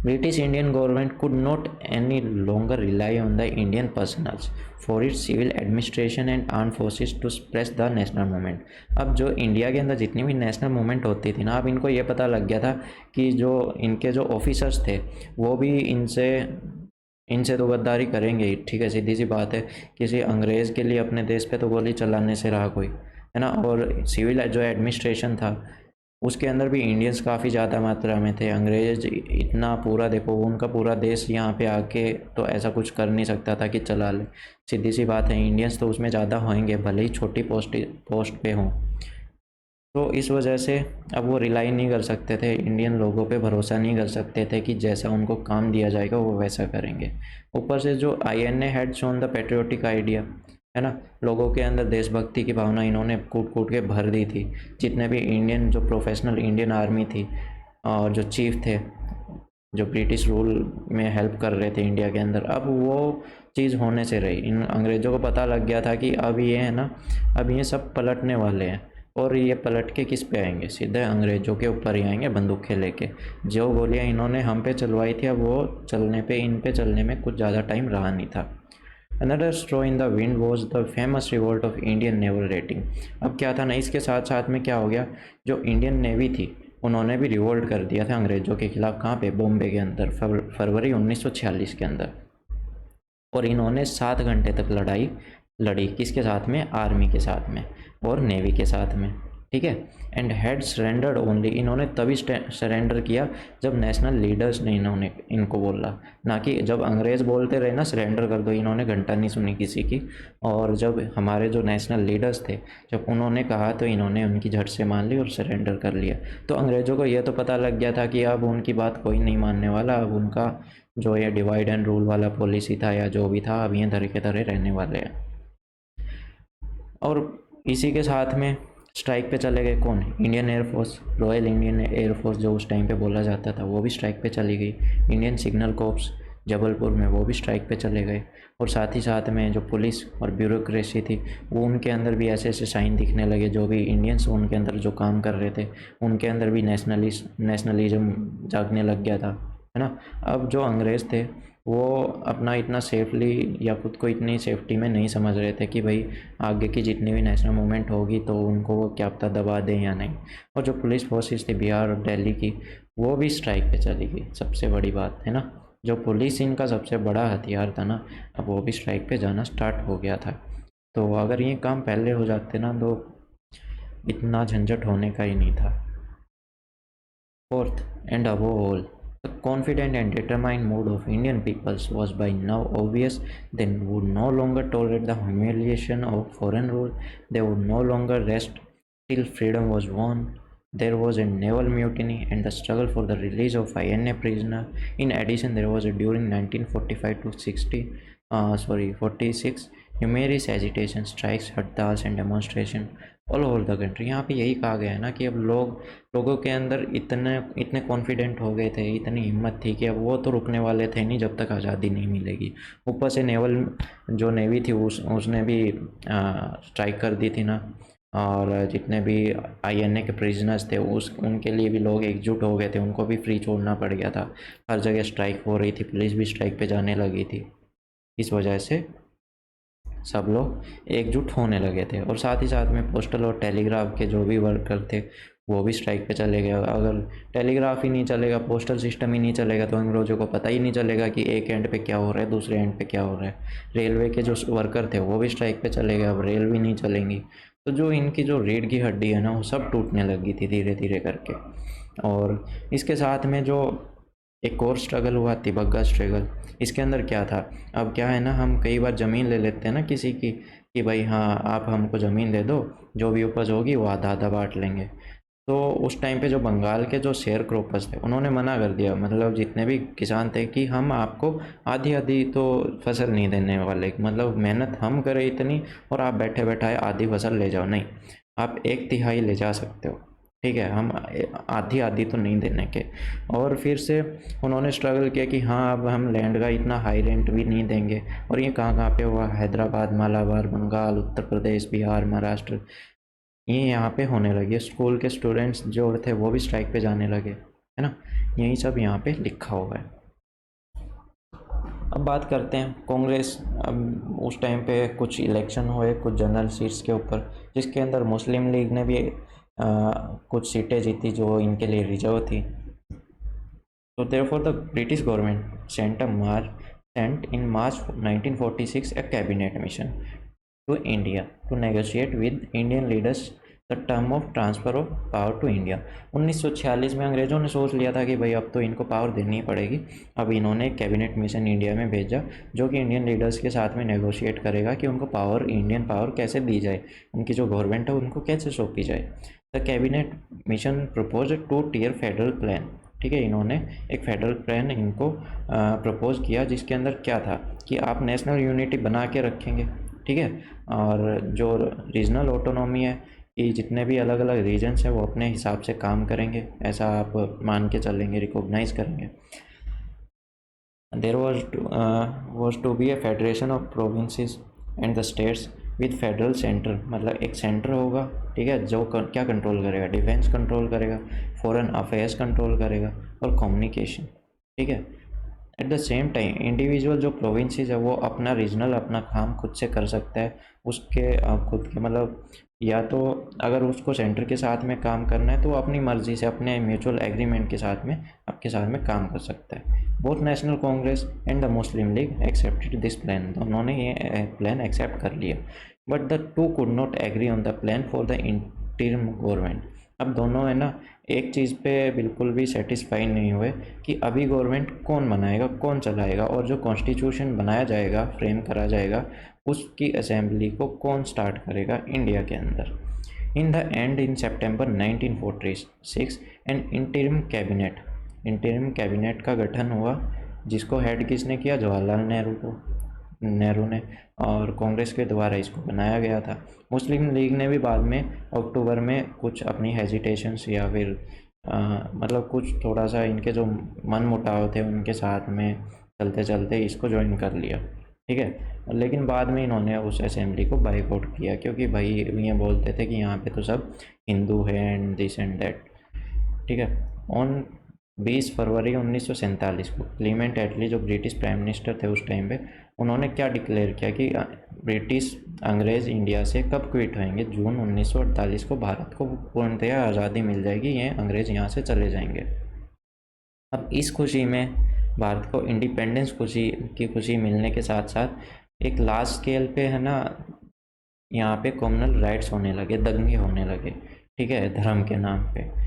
[SPEAKER 1] British Indian government could not any longer rely on the Indian personals for its civil administration and armed forces to suppress the national movement। अब जो इंडिया के अंदर जितनी भी नेशनल मूवमेंट होती थी ना, अब इनको ये पता लग गया था कि जो इनके जो ऑफिसर्स थे वो भी इनसे तो गद्दारी करेंगे ही। ठीक है, सीधी सी बात है, किसी अंग्रेज़ के लिए अपने देश पे तो गोली चलाने से रहा कोई, है ना। और सिविल जो एडमिनिस्ट्रेशन था उसके अंदर भी इंडियंस काफ़ी ज़्यादा मात्रा में थे। अंग्रेज इतना पूरा, देखो उनका पूरा देश यहाँ पे आके तो ऐसा कुछ कर नहीं सकता था कि चला ले, सीधी सी बात है। इंडियंस तो उसमें ज़्यादा होंगे, भले ही छोटी पोस्ट पे हों। तो इस वजह से अब वो रिलाई नहीं कर सकते थे, इंडियन लोगों पे भरोसा नहीं कर सकते थे कि जैसा उनको काम दिया जाएगा वो वैसा करेंगे। ऊपर से जो INA had shown the patriotic idea, है ना। लोगों के अंदर देशभक्ति की भावना इन्होंने कूट कूट के भर दी थी। जितने भी इंडियन जो प्रोफेशनल इंडियन आर्मी थी और जो चीफ थे जो ब्रिटिश रूल में हेल्प कर रहे थे इंडिया के अंदर, अब वो चीज़ होने से रही। इन अंग्रेज़ों को पता लग गया था कि अब ये है ना, अब ये सब पलटने वाले हैं। और ये पलट के किस पे आएंगे, सीधे अंग्रेज़ों के ऊपर ही आएंगे बंदूकें लेके। जो गोलियां इन्होंने हम पे चलवाई थी अब वो चलने पे, इन पे चलने में कुछ ज़्यादा टाइम रहा नहीं था। Another straw in the wind was the famous revolt of Indian naval rating। अब क्या था ना, इसके साथ साथ में क्या हो गया, जो इंडियन नेवी थी उन्होंने भी रिवोल्ट कर दिया था अंग्रेज़ों के खिलाफ। कहाँ पे, बॉम्बे के अंदर, फरवरी 1946 के अंदर। और इन्होंने 7 घंटे तक लड़ाई लड़ी, किसके साथ में, आर्मी के साथ में और नेवी के साथ में, ठीक है। एंड हैड सरेंडर्ड ओनली, इन्होंने तभी सरेंडर किया जब नेशनल लीडर्स ने इन्होंने इनको बोला, ना कि जब अंग्रेज़ बोलते रहे ना सरेंडर कर दो, इन्होंने घंटा नहीं सुनी किसी की। और जब हमारे जो नेशनल लीडर्स थे जब उन्होंने कहा तो इन्होंने उनकी झट से मान ली और सरेंडर कर लिया। तो अंग्रेज़ों को यह तो पता लग गया था कि अब उनकी बात कोई नहीं मानने वाला, अब उनका जो ये डिवाइड एंड रूल वाला पॉलिसी था या जो भी था, अब ये धरे के धरे रहने वाले हैं। और इसी के साथ में स्ट्राइक पे चले गए कौन, Indian air force, royal Indian air force जो उस टाइम पे बोला जाता था, वो भी स्ट्राइक पे चली गई। इंडियन सिग्नल कोर्प्स जबलपुर में, वो भी स्ट्राइक पे चले गए। और साथ ही साथ में जो पुलिस और ब्यूरोक्रेसी थी वो उनके अंदर भी ऐसे ऐसे साइन दिखने लगे। जो भी इंडियंस उनके अंदर जो काम कर रहे थे उनके अंदर भी नेशनलिज्म जागने लग गया था, है ना। अब जो अंग्रेज़ थे वो अपना इतना सेफली या खुद को इतनी सेफ्टी में नहीं समझ रहे थे कि भाई आगे की जितनी भी नेशनल मूवमेंट होगी तो उनको वो क्या पता दबा दें या नहीं। और जो पुलिस फोर्सेस थी बिहार और दिल्ली की, वो भी स्ट्राइक पे चली गई। सबसे बड़ी बात है ना, जो पुलिस इनका सबसे बड़ा हथियार था ना, अब वो भी स्ट्राइक पे जाना स्टार्ट हो गया था। तो अगर ये काम पहले हो जाते ना तो इतना झंझट होने का ही नहीं था। Fourth and above all, the confident and determined mood of Indian peoples was by now obvious. They would no longer tolerate the humiliation of foreign rule. They would no longer rest till freedom was won. There was a naval mutiny and the struggle for the release of INA prisoner. In addition, there was a during 1945 to 46 numerous agitation, strikes, हड़ताल and demonstration all over the country. यहाँ पे यही कहा गया है ना कि अब लोगों के अंदर इतने कॉन्फिडेंट हो गए थे, इतनी हिम्मत थी कि अब वो तो रुकने वाले थे नहीं जब तक आज़ादी नहीं मिलेगी। ऊपर से जो नेवी थी उसने भी स्ट्राइक कर दी थी ना। और जितने भी INA के प्रिजनर्स थे उनके लिए भी लोग एकजुट हो गए थे, उनको भी फ्री छोड़ना पड़ गया था। हर जगह स्ट्राइक हो रही थी, पुलिस भी स्ट्राइक पे जाने लगी थी। इस वजह से सब लोग एकजुट होने लगे थे। और साथ ही साथ में पोस्टल और टेलीग्राफ के जो भी वर्कर थे वो भी स्ट्राइक पे चले गए। अगर टेलीग्राफ ही नहीं चलेगा, पोस्टल सिस्टम ही नहीं चलेगा तो अंग्रेज़ों को पता ही नहीं चलेगा कि एक एंड पे क्या हो रहा है, दूसरे एंड पे क्या हो रहा है। रेलवे के जो वर्कर थे वो भी स्ट्राइक पे चले गए, अब रेल भी नहीं चलेंगी। तो जो इनकी जो रीढ़ की हड्डी है ना वो सब टूटने लगी थी धीरे धीरे करके। और इसके साथ में जो एक और स्ट्रगल हुआ, तिबग्गा स्ट्रगल। इसके अंदर क्या था, अब क्या है ना, हम कई बार ज़मीन ले लेते हैं ना किसी की कि भाई हाँ आप हमको ज़मीन दे दो, जो भी उपज होगी वो आधा आधा बांट लेंगे। तो उस टाइम पे जो बंगाल के जो शेयर क्रॉपर्स थे उन्होंने मना कर दिया, मतलब जितने भी किसान थे कि हम आपको आधी आधी तो फसल नहीं देने वाले, मतलब मेहनत हम करें इतनी और आप बैठे बैठाए आधी फसल ले जाओ, नहीं, आप 1/3 ले जा सकते हो, ठीक है, हम आधी आधी तो नहीं देने के। और फिर से उन्होंने स्ट्रगल किया कि हाँ अब हम लैंड का इतना हाई रेंट भी नहीं देंगे। और ये कहाँ पे हुआ, हैदराबाद, मालाबार, बंगाल, उत्तर प्रदेश, बिहार, महाराष्ट्र, ये यहाँ पे होने लगे। स्कूल के स्टूडेंट्स जो थे वो भी स्ट्राइक पे जाने लगे, है ना। यही सब यहाँ पे लिखा हुआ है। अब बात करते हैं कांग्रेस। अब उस टाइम पे कुछ इलेक्शन हुए कुछ जनरल सीट्स के ऊपर, जिसके अंदर मुस्लिम लीग ने भी कुछ सीटें जीती जो इनके लिए रिजर्व थी। तो therefore the British government sent in March 1946 a cabinet mission to India to negotiate with Indian leaders the term of transfer of power to India। 1946 में अंग्रेज़ों ने सोच लिया था कि भाई अब तो इनको पावर देनी ही पड़ेगी। अब इन्होंने एक कैबिनेट मिशन इंडिया में भेजा जो कि इंडियन लीडर्स के साथ में नेगोशिएट करेगा कि उनको इंडियन पावर कैसे दी जाए, उनकी जो गवर्नमेंट है उनको कैसे सौंपी जाए। The cabinet mission propose 2-tier federal plan, ठीक है, इन्होंने एक फेडरल प्लान इनको प्रपोज किया जिसके अंदर क्या था कि आप नेशनल यूनिटी बना के रखेंगे, ठीक है। और जो रीजनल ऑटोनॉमी है कि जितने भी अलग अलग रीजन्स हैं वो अपने हिसाब से काम करेंगे, ऐसा आप मान के चलेंगे, रिकॉग्नाइज करेंगे। There was to be a federation of provinces and the states with federal center, मतलब एक सेंटर होगा, ठीक है, जो क्या कंट्रोल करेगा, डिफेंस कंट्रोल करेगा, फॉरेन अफेयर्स कंट्रोल करेगा और कम्युनिकेशन, ठीक है। At the same time individual जो प्रोविंसेस है वो अपना रीजनल अपना काम खुद से कर सकता है, उसके खुद के मतलब, या तो अगर उसको सेंटर के साथ में काम करना है तो वो अपनी मर्ज़ी से अपने म्यूचुअल एग्रीमेंट के साथ में आपके साथ में काम कर सकता है। Both national Congress and the Muslim League accepted this plan, दोनों ने ये प्लान एक्सेप्ट कर लिया। But the two could not agree on the plan for the interim government. अब दोनों है ना एक चीज़ पे बिल्कुल भी सेटिस्फाई नहीं हुए कि अभी गवर्नमेंट कौन बनाएगा, कौन चलाएगा, और जो कॉन्स्टिट्यूशन बनाया जाएगा, फ्रेम करा जाएगा, उसकी असेंबली को कौन स्टार्ट करेगा इंडिया के अंदर। In the and in September 1946 N interim cabinet का गठन हुआ, जिसको हेड किसने किया, जवाहरलाल नेहरू ने, और कांग्रेस के द्वारा इसको बनाया गया था। मुस्लिम लीग ने भी बाद में अक्टूबर में कुछ अपनी हेजिटेशंस या फिर मतलब कुछ थोड़ा सा इनके जो मन मुटाव थे उनके साथ में चलते चलते इसको ज्वाइन कर लिया, ठीक है। लेकिन बाद में इन्होंने उस असेंबली को बाइकआउट किया, क्योंकि भाई ये बोलते थे कि यहाँ पे तो सब हिंदू है एंड दिस एंड दैट, ठीक है। ऑन 20 फरवरी 1947 को क्लीमेंट एटली जो ब्रिटिश प्राइम मिनिस्टर थे उस टाइम पे, उन्होंने क्या डिक्लेयर किया कि ब्रिटिश अंग्रेज़ इंडिया से कब क्विट होंगे, जून 1948 को भारत को पूर्णतया आज़ादी मिल जाएगी, ये अंग्रेज़ यहाँ से चले जाएंगे। अब इस खुशी में भारत को इंडिपेंडेंस खुशी मिलने के साथ साथ एक लार्ज स्केल पे है ना यहाँ पे कम्युनल राइट्स होने लगे, दंगे होने लगे, ठीक है, धर्म के नाम पे।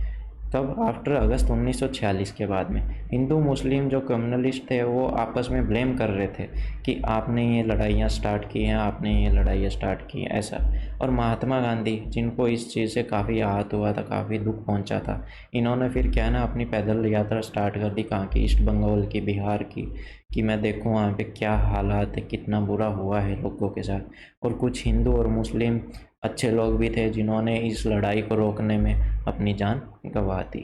[SPEAKER 1] तब आफ्टर अगस्त 1946 के बाद में हिंदू मुस्लिम जो कम्युनलिस्ट थे वो आपस में ब्लेम कर रहे थे कि आपने ये लड़ाइयाँ स्टार्ट की हैं, आपने ये लड़ाइयाँ स्टार्ट की हैं, ऐसा। और महात्मा गांधी, जिनको इस चीज़ से काफ़ी आहत हुआ था, काफ़ी दुख पहुंचा था, इन्होंने फिर क्या है ना अपनी पैदल यात्रा स्टार्ट कर दी, कहाँ की, ईस्ट बंगाल की, बिहार की, कि मैं देखूँ वहाँ पे क्या हालात है, कितना बुरा हुआ है लोगों के साथ। और कुछ हिंदू और मुस्लिम अच्छे लोग भी थे जिन्होंने इस लड़ाई को रोकने में अपनी जान गंवा दी।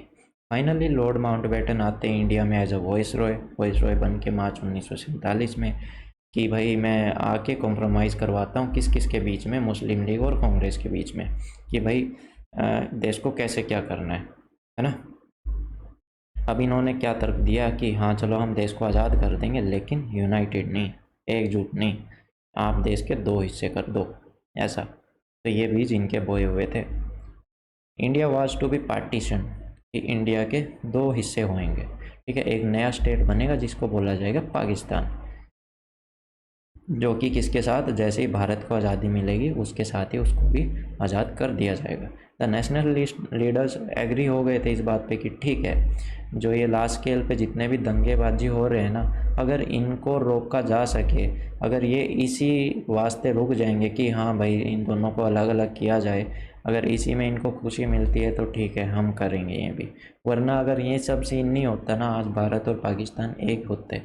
[SPEAKER 1] फाइनली लॉर्ड माउंटबेटन आते हैं इंडिया में एज अ वॉइस रॉय बन के मार्च 1947 में, कि भाई मैं आके कॉम्प्रोमाइज़ करवाता हूँ किस किस के बीच में, मुस्लिम लीग और कांग्रेस के बीच में, कि भाई देश को कैसे क्या करना है ना। अब इन्होंने क्या तर्क दिया कि हाँ चलो हम देश को आज़ाद कर देंगे, लेकिन यूनाइटेड नहीं, एकजुट नहीं, आप देश के दो हिस्से कर दो, ऐसा। तो ये बीज इनके बोए हुए थे। India was to be partition, कि इंडिया के दो हिस्से होंगे, ठीक है। एक नया स्टेट बनेगा जिसको बोला जाएगा पाकिस्तान, जो कि किसके साथ, जैसे ही भारत को आज़ादी मिलेगी उसके साथ ही उसको भी आज़ाद कर दिया जाएगा। द नेशनल लीडर्स एग्री हो गए थे इस बात पे कि ठीक है, जो ये लार्ज स्केल पे जितने भी दंगेबाजी हो रहे हैं ना, अगर इनको रोका जा सके, अगर ये इसी वास्ते रुक जाएंगे कि हाँ भाई इन दोनों को अलग अलग किया जाए, अगर इसी में इनको खुशी मिलती है तो ठीक है हम करेंगे ये भी। वरना अगर ये सब सीन नहीं होता ना, आज भारत और पाकिस्तान एक होते,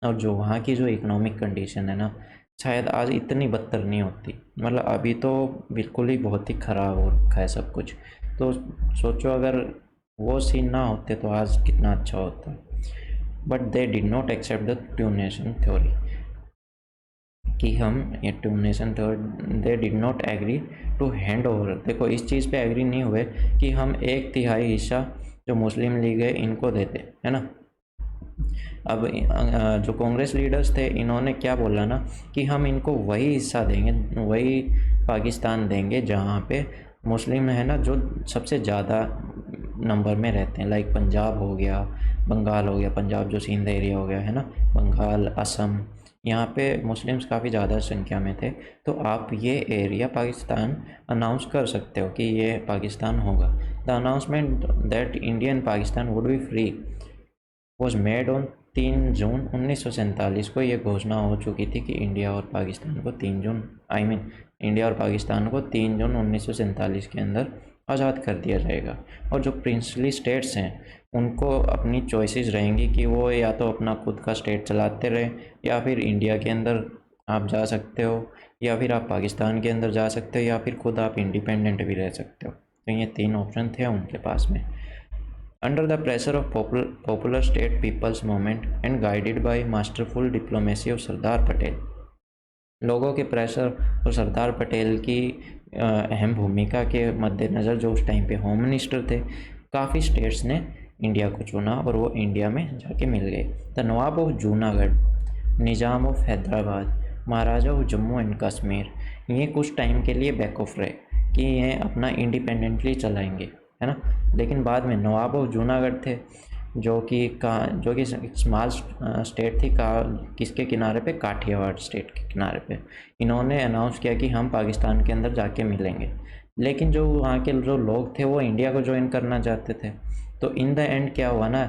[SPEAKER 1] और जो वहाँ की जो इकोनॉमिक कंडीशन है ना, शायद आज इतनी बदतर नहीं होती। मतलब अभी तो बिल्कुल ही बहुत ही ख़राब हो रखा है सब कुछ। तो सोचो अगर वो सीन ना होते तो आज कितना अच्छा होता। But they did not accept the two nation theory, कि हम ये two nation theory, they did not agree to hand over. देखो इस चीज़ पे एग्री नहीं हुए कि हम 1/3 हिस्सा जो मुस्लिम लीग है इनको देते, है ना। अब जो कांग्रेस लीडर्स थे इन्होंने क्या बोला ना कि हम इनको वही हिस्सा देंगे, वही पाकिस्तान देंगे जहाँ पे मुस्लिम है ना जो सबसे ज़्यादा नंबर में रहते हैं, लाइक पंजाब हो गया, बंगाल हो गया, पंजाब जो सिंध एरिया हो गया है ना, बंगाल, असम, यहाँ पे मुस्लिम्स काफ़ी ज़्यादा संख्या में थे। तो आप ये एरिया पाकिस्तान अनाउंस कर सकते हो कि ये पाकिस्तान होगा। The announcement that Indian Pakistan would be free was made on 3 जून 1947 को ये घोषणा हो चुकी थी कि इंडिया और पाकिस्तान को 3 जून इंडिया और पाकिस्तान को 3 जून 1947 के अंदर आज़ाद कर दिया जाएगा। और जो प्रिंसली स्टेट्स हैं उनको अपनी चॉइसेस रहेंगी कि वो या तो अपना खुद का स्टेट चलाते रहे या फिर इंडिया के अंदर आप जा सकते हो, या फिर आप पाकिस्तान के अंदर जा सकते हो, या फिर खुद आप इंडिपेंडेंट भी रह सकते हो। तो ये 3 ऑप्शन थे उनके पास में। Under the pressure of popular state people's movement and guided by masterful diplomacy of Sardar Patel, लोगों के प्रेशर और सरदार पटेल की अहम भूमिका के मद्देनज़र, जो उस टाइम पे होम मिनिस्टर थे, काफ़ी स्टेट्स ने इंडिया को चुना और वो इंडिया में जाके मिल गए। The Nawab of Junagadh, Nizam of Hyderabad, Maharaja of Jammu and Kashmir, ये कुछ टाइम के लिए बैक ऑफ रहे कि ये अपना इंडिपेंडेंटली चलाएंगे, है ना। लेकिन बाद में नवाब ऑफ जूनागढ़ थे, जो कि स्मॉल स्टेट थी किसके किनारे पे, काठियावाड़ स्टेट के किनारे पे। इन्होंने अनाउंस किया कि हम पाकिस्तान के अंदर जाके मिलेंगे, लेकिन जो वहाँ के जो लोग थे वो इंडिया को ज्वाइन करना चाहते थे। तो इन द एंड क्या हुआ ना,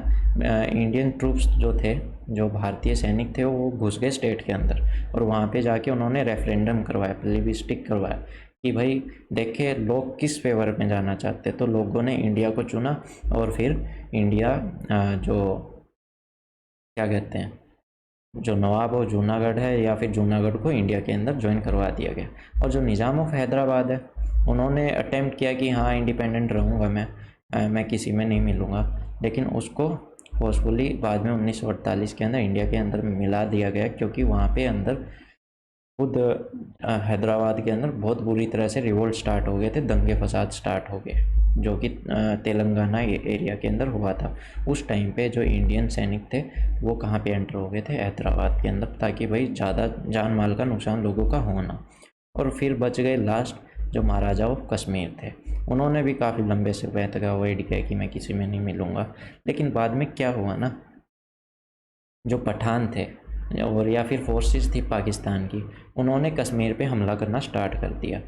[SPEAKER 1] इंडियन ट्रूप्स जो थे, जो भारतीय सैनिक थे, वो घुस गए स्टेट के अंदर और वहाँ पे जाके उन्होंने रेफरेंडम करवाया, प्लेबिस्टिक करवाया कि भाई देखे लोग किस फेवर में जाना चाहते। तो लोगों ने इंडिया को चुना और फिर इंडिया जो क्या कहते हैं, जो नवाब और जूनागढ़ है, या फिर जूनागढ़ को इंडिया के अंदर ज्वाइन करवा दिया गया। और जो निज़ाम ऑफ हैदराबाद है, उन्होंने अटेम्प्ट किया कि हाँ इंडिपेंडेंट रहूँगा मैं किसी में नहीं मिलूँगा, लेकिन उसको फोर्सफुली बाद में 1948 के अंदर इंडिया के अंदर मिला दिया गया, क्योंकि वहाँ पे अंदर खुद हैदराबाद के अंदर बहुत बुरी तरह से रिवोल्ट स्टार्ट हो गए थे, दंगे फसाद स्टार्ट हो गए, जो कि तेलंगाना एरिया के अंदर हुआ था। उस टाइम पे जो इंडियन सैनिक थे वो कहाँ पे एंटर हो गए थे, हैदराबाद के अंदर, ताकि भाई ज़्यादा जान माल का नुकसान लोगों का हो ना। और फिर बच गए लास्ट जो महाराजा ऑफ कश्मीर थे, उन्होंने भी काफ़ी लंबे समय तक अवॉइड किया कि मैं किसी में नहीं मिलूँगा। लेकिन बाद में क्या हुआ ना, जो पठान थे और या फिर फोर्सेस थी पाकिस्तान की, उन्होंने कश्मीर पे हमला करना स्टार्ट कर दिया,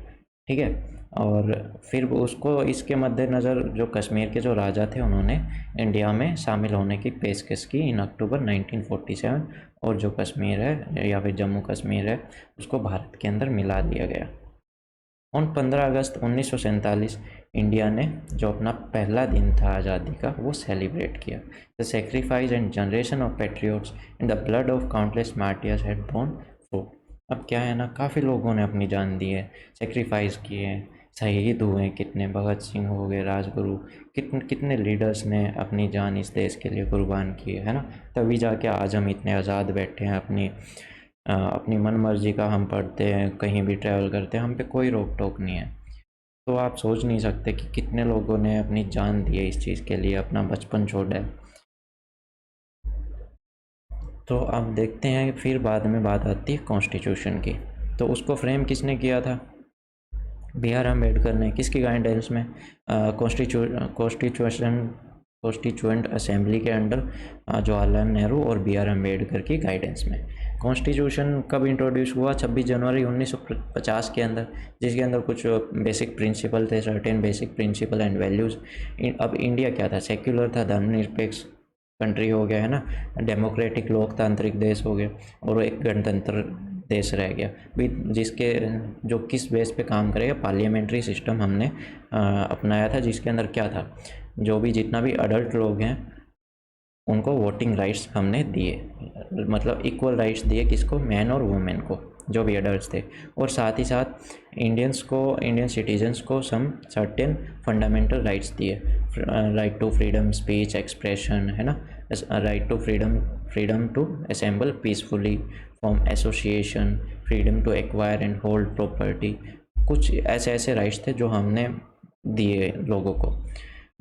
[SPEAKER 1] ठीक है। और फिर उसको इसके मद्देनज़र जो कश्मीर के जो राजा थे, उन्होंने इंडिया में शामिल होने की पेशकश की इन अक्टूबर 1947, और जो कश्मीर है या फिर जम्मू कश्मीर है उसको भारत के अंदर मिला दिया गया। ऑन 15 अगस्त 1947 इंडिया ने जो अपना पहला दिन था आज़ादी का, वो सेलिब्रेट किया। The sacrifice and generation of patriots and the blood of countless martyrs had borne fruit. अब क्या है ना, काफ़ी लोगों ने अपनी जान दी है, सेक्रीफाइस किए हैं, शहीद हुए, कितने भगत सिंह हो गए, राजगुरु, कितने लीडर्स ने अपनी जान इस देश के लिए कुर्बान की है ना। तभी जाके आज हम इतने आज़ाद बैठे हैं, अपनी मन मर्जी का हम पढ़ते हैं, कहीं भी ट्रैवल करते हैं, हम पे कोई रोक टोक नहीं है। तो आप सोच नहीं सकते कि कितने लोगों ने अपनी जान दी है इस चीज़ के लिए, अपना बचपन छोड़ा है। तो अब देखते हैं, फिर बाद में बात आती है कॉन्स्टिट्यूशन की। तो उसको फ्रेम किसने किया था, बी आर अम्बेडकर ने। किसकी गाइडेंस में, कॉन्स्टिट्यूएंट असेंबली के अंडर जवाहरलाल नेहरू और बी आर अम्बेडकर की गाइडेंस में। कॉन्स्टिट्यूशन कब इंट्रोड्यूस हुआ, 26 जनवरी 1950 के अंदर, जिसके अंदर कुछ बेसिक प्रिंसिपल थे, certain basic principle and values. अब इंडिया क्या था, सेक्युलर था, धर्मनिरपेक्ष कंट्री हो गया है ना, डेमोक्रेटिक लोकतांत्रिक देश हो गया, और एक गणतंत्र देश रह गया भी, जिसके जो किस बेस पे काम करेगा, पार्लियामेंट्री सिस्टम हमने अपनाया था, जिसके अंदर क्या था, जो भी जितना भी अडल्ट लोग हैं उनको वोटिंग राइट्स हमने दिए, मतलब इक्वल राइट्स दिए, किसको, मैन और वुमेन को, जो भी अडल्ट थे। और साथ ही साथ इंडियन सिटीजन्स को सम सर्टेन फंडामेंटल राइट्स दिए, right to freedom speech expression, है ना, right to freedom to assemble peacefully, form association, freedom to acquire and hold property. कुछ ऐसे राइट्स थे जो हमने दिए लोगों को।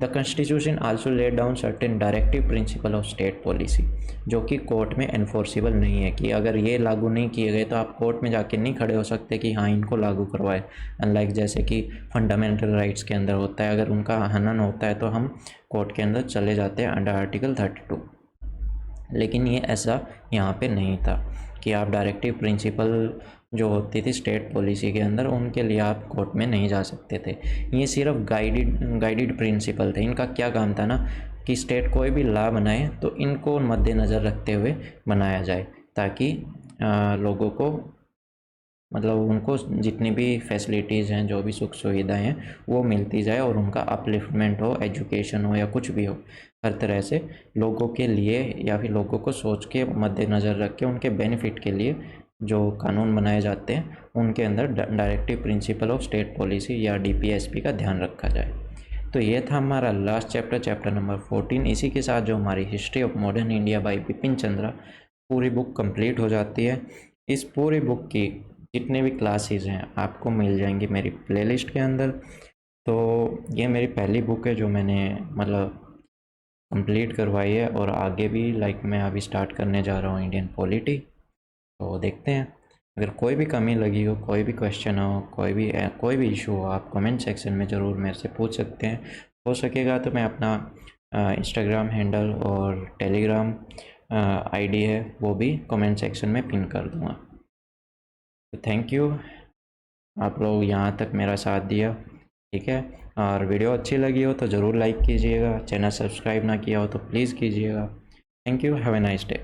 [SPEAKER 1] The constitution also laid down certain directive principle of state policy, जो कि कोर्ट में एनफोर्सिबल नहीं है, कि अगर ये लागू नहीं किए गए तो आप कोर्ट में जाके नहीं खड़े हो सकते कि हाँ इनको लागू करवाए। अनलाइक जैसे कि फंडामेंटल राइट्स के अंदर होता है, अगर उनका हनन होता है तो हम कोर्ट के अंदर चले जाते हैं अंडर आर्टिकल 32। लेकिन ये ऐसा यहाँ पे नहीं था कि आप डायरेक्टिव प्रिंसिपल जो होती थी स्टेट पॉलिसी के अंदर, उनके लिए आप कोर्ट में नहीं जा सकते थे। ये सिर्फ गाइडेड प्रिंसिपल थे। इनका क्या काम था ना, कि स्टेट कोई भी लॉ बनाए तो इनको मद्देनज़र रखते हुए बनाया जाए, ताकि लोगों को, मतलब उनको जितनी भी फैसिलिटीज़ हैं, जो भी सुख सुविधाएं हैं, वो मिलती जाए, और उनका अपलिफ्टमेंट हो, एजुकेशन हो या कुछ भी हो, हर तरह से लोगों के लिए, या फिर लोगों को सोच के मद्देनज़र रख के उनके बेनिफिट के लिए जो कानून बनाए जाते हैं उनके अंदर directive principle of state policy या DPSP का ध्यान रखा जाए। तो ये था हमारा लास्ट चैप्टर नंबर 14। इसी के साथ जो हमारी history of modern India by Bipin Chandra पूरी बुक कंप्लीट हो जाती है। इस पूरी बुक की जितने भी क्लासेस हैं आपको मिल जाएंगी मेरी प्लेलिस्ट के अंदर। तो ये मेरी पहली बुक है जो मैंने मतलब कंप्लीट करवाई है, और आगे भी मैं अभी स्टार्ट करने जा रहा हूँ इंडियन पॉलिटी। तो देखते हैं, अगर कोई भी कमी लगी हो, कोई भी क्वेश्चन हो, कोई भी इशू हो, आप कमेंट सेक्शन में ज़रूर मेरे से पूछ सकते हैं। हो सकेगा तो मैं अपना इंस्टाग्राम हैंडल और टेलीग्राम आईडी है वो भी कमेंट सेक्शन में पिन कर दूँगा। तो थैंक यू, आप लोग यहाँ तक मेरा साथ दिया, ठीक है। और वीडियो अच्छी लगी हो तो ज़रूर लाइक कीजिएगा, चैनल सब्सक्राइब ना किया हो तो प्लीज़ कीजिएगा। Thank you, have a nice day.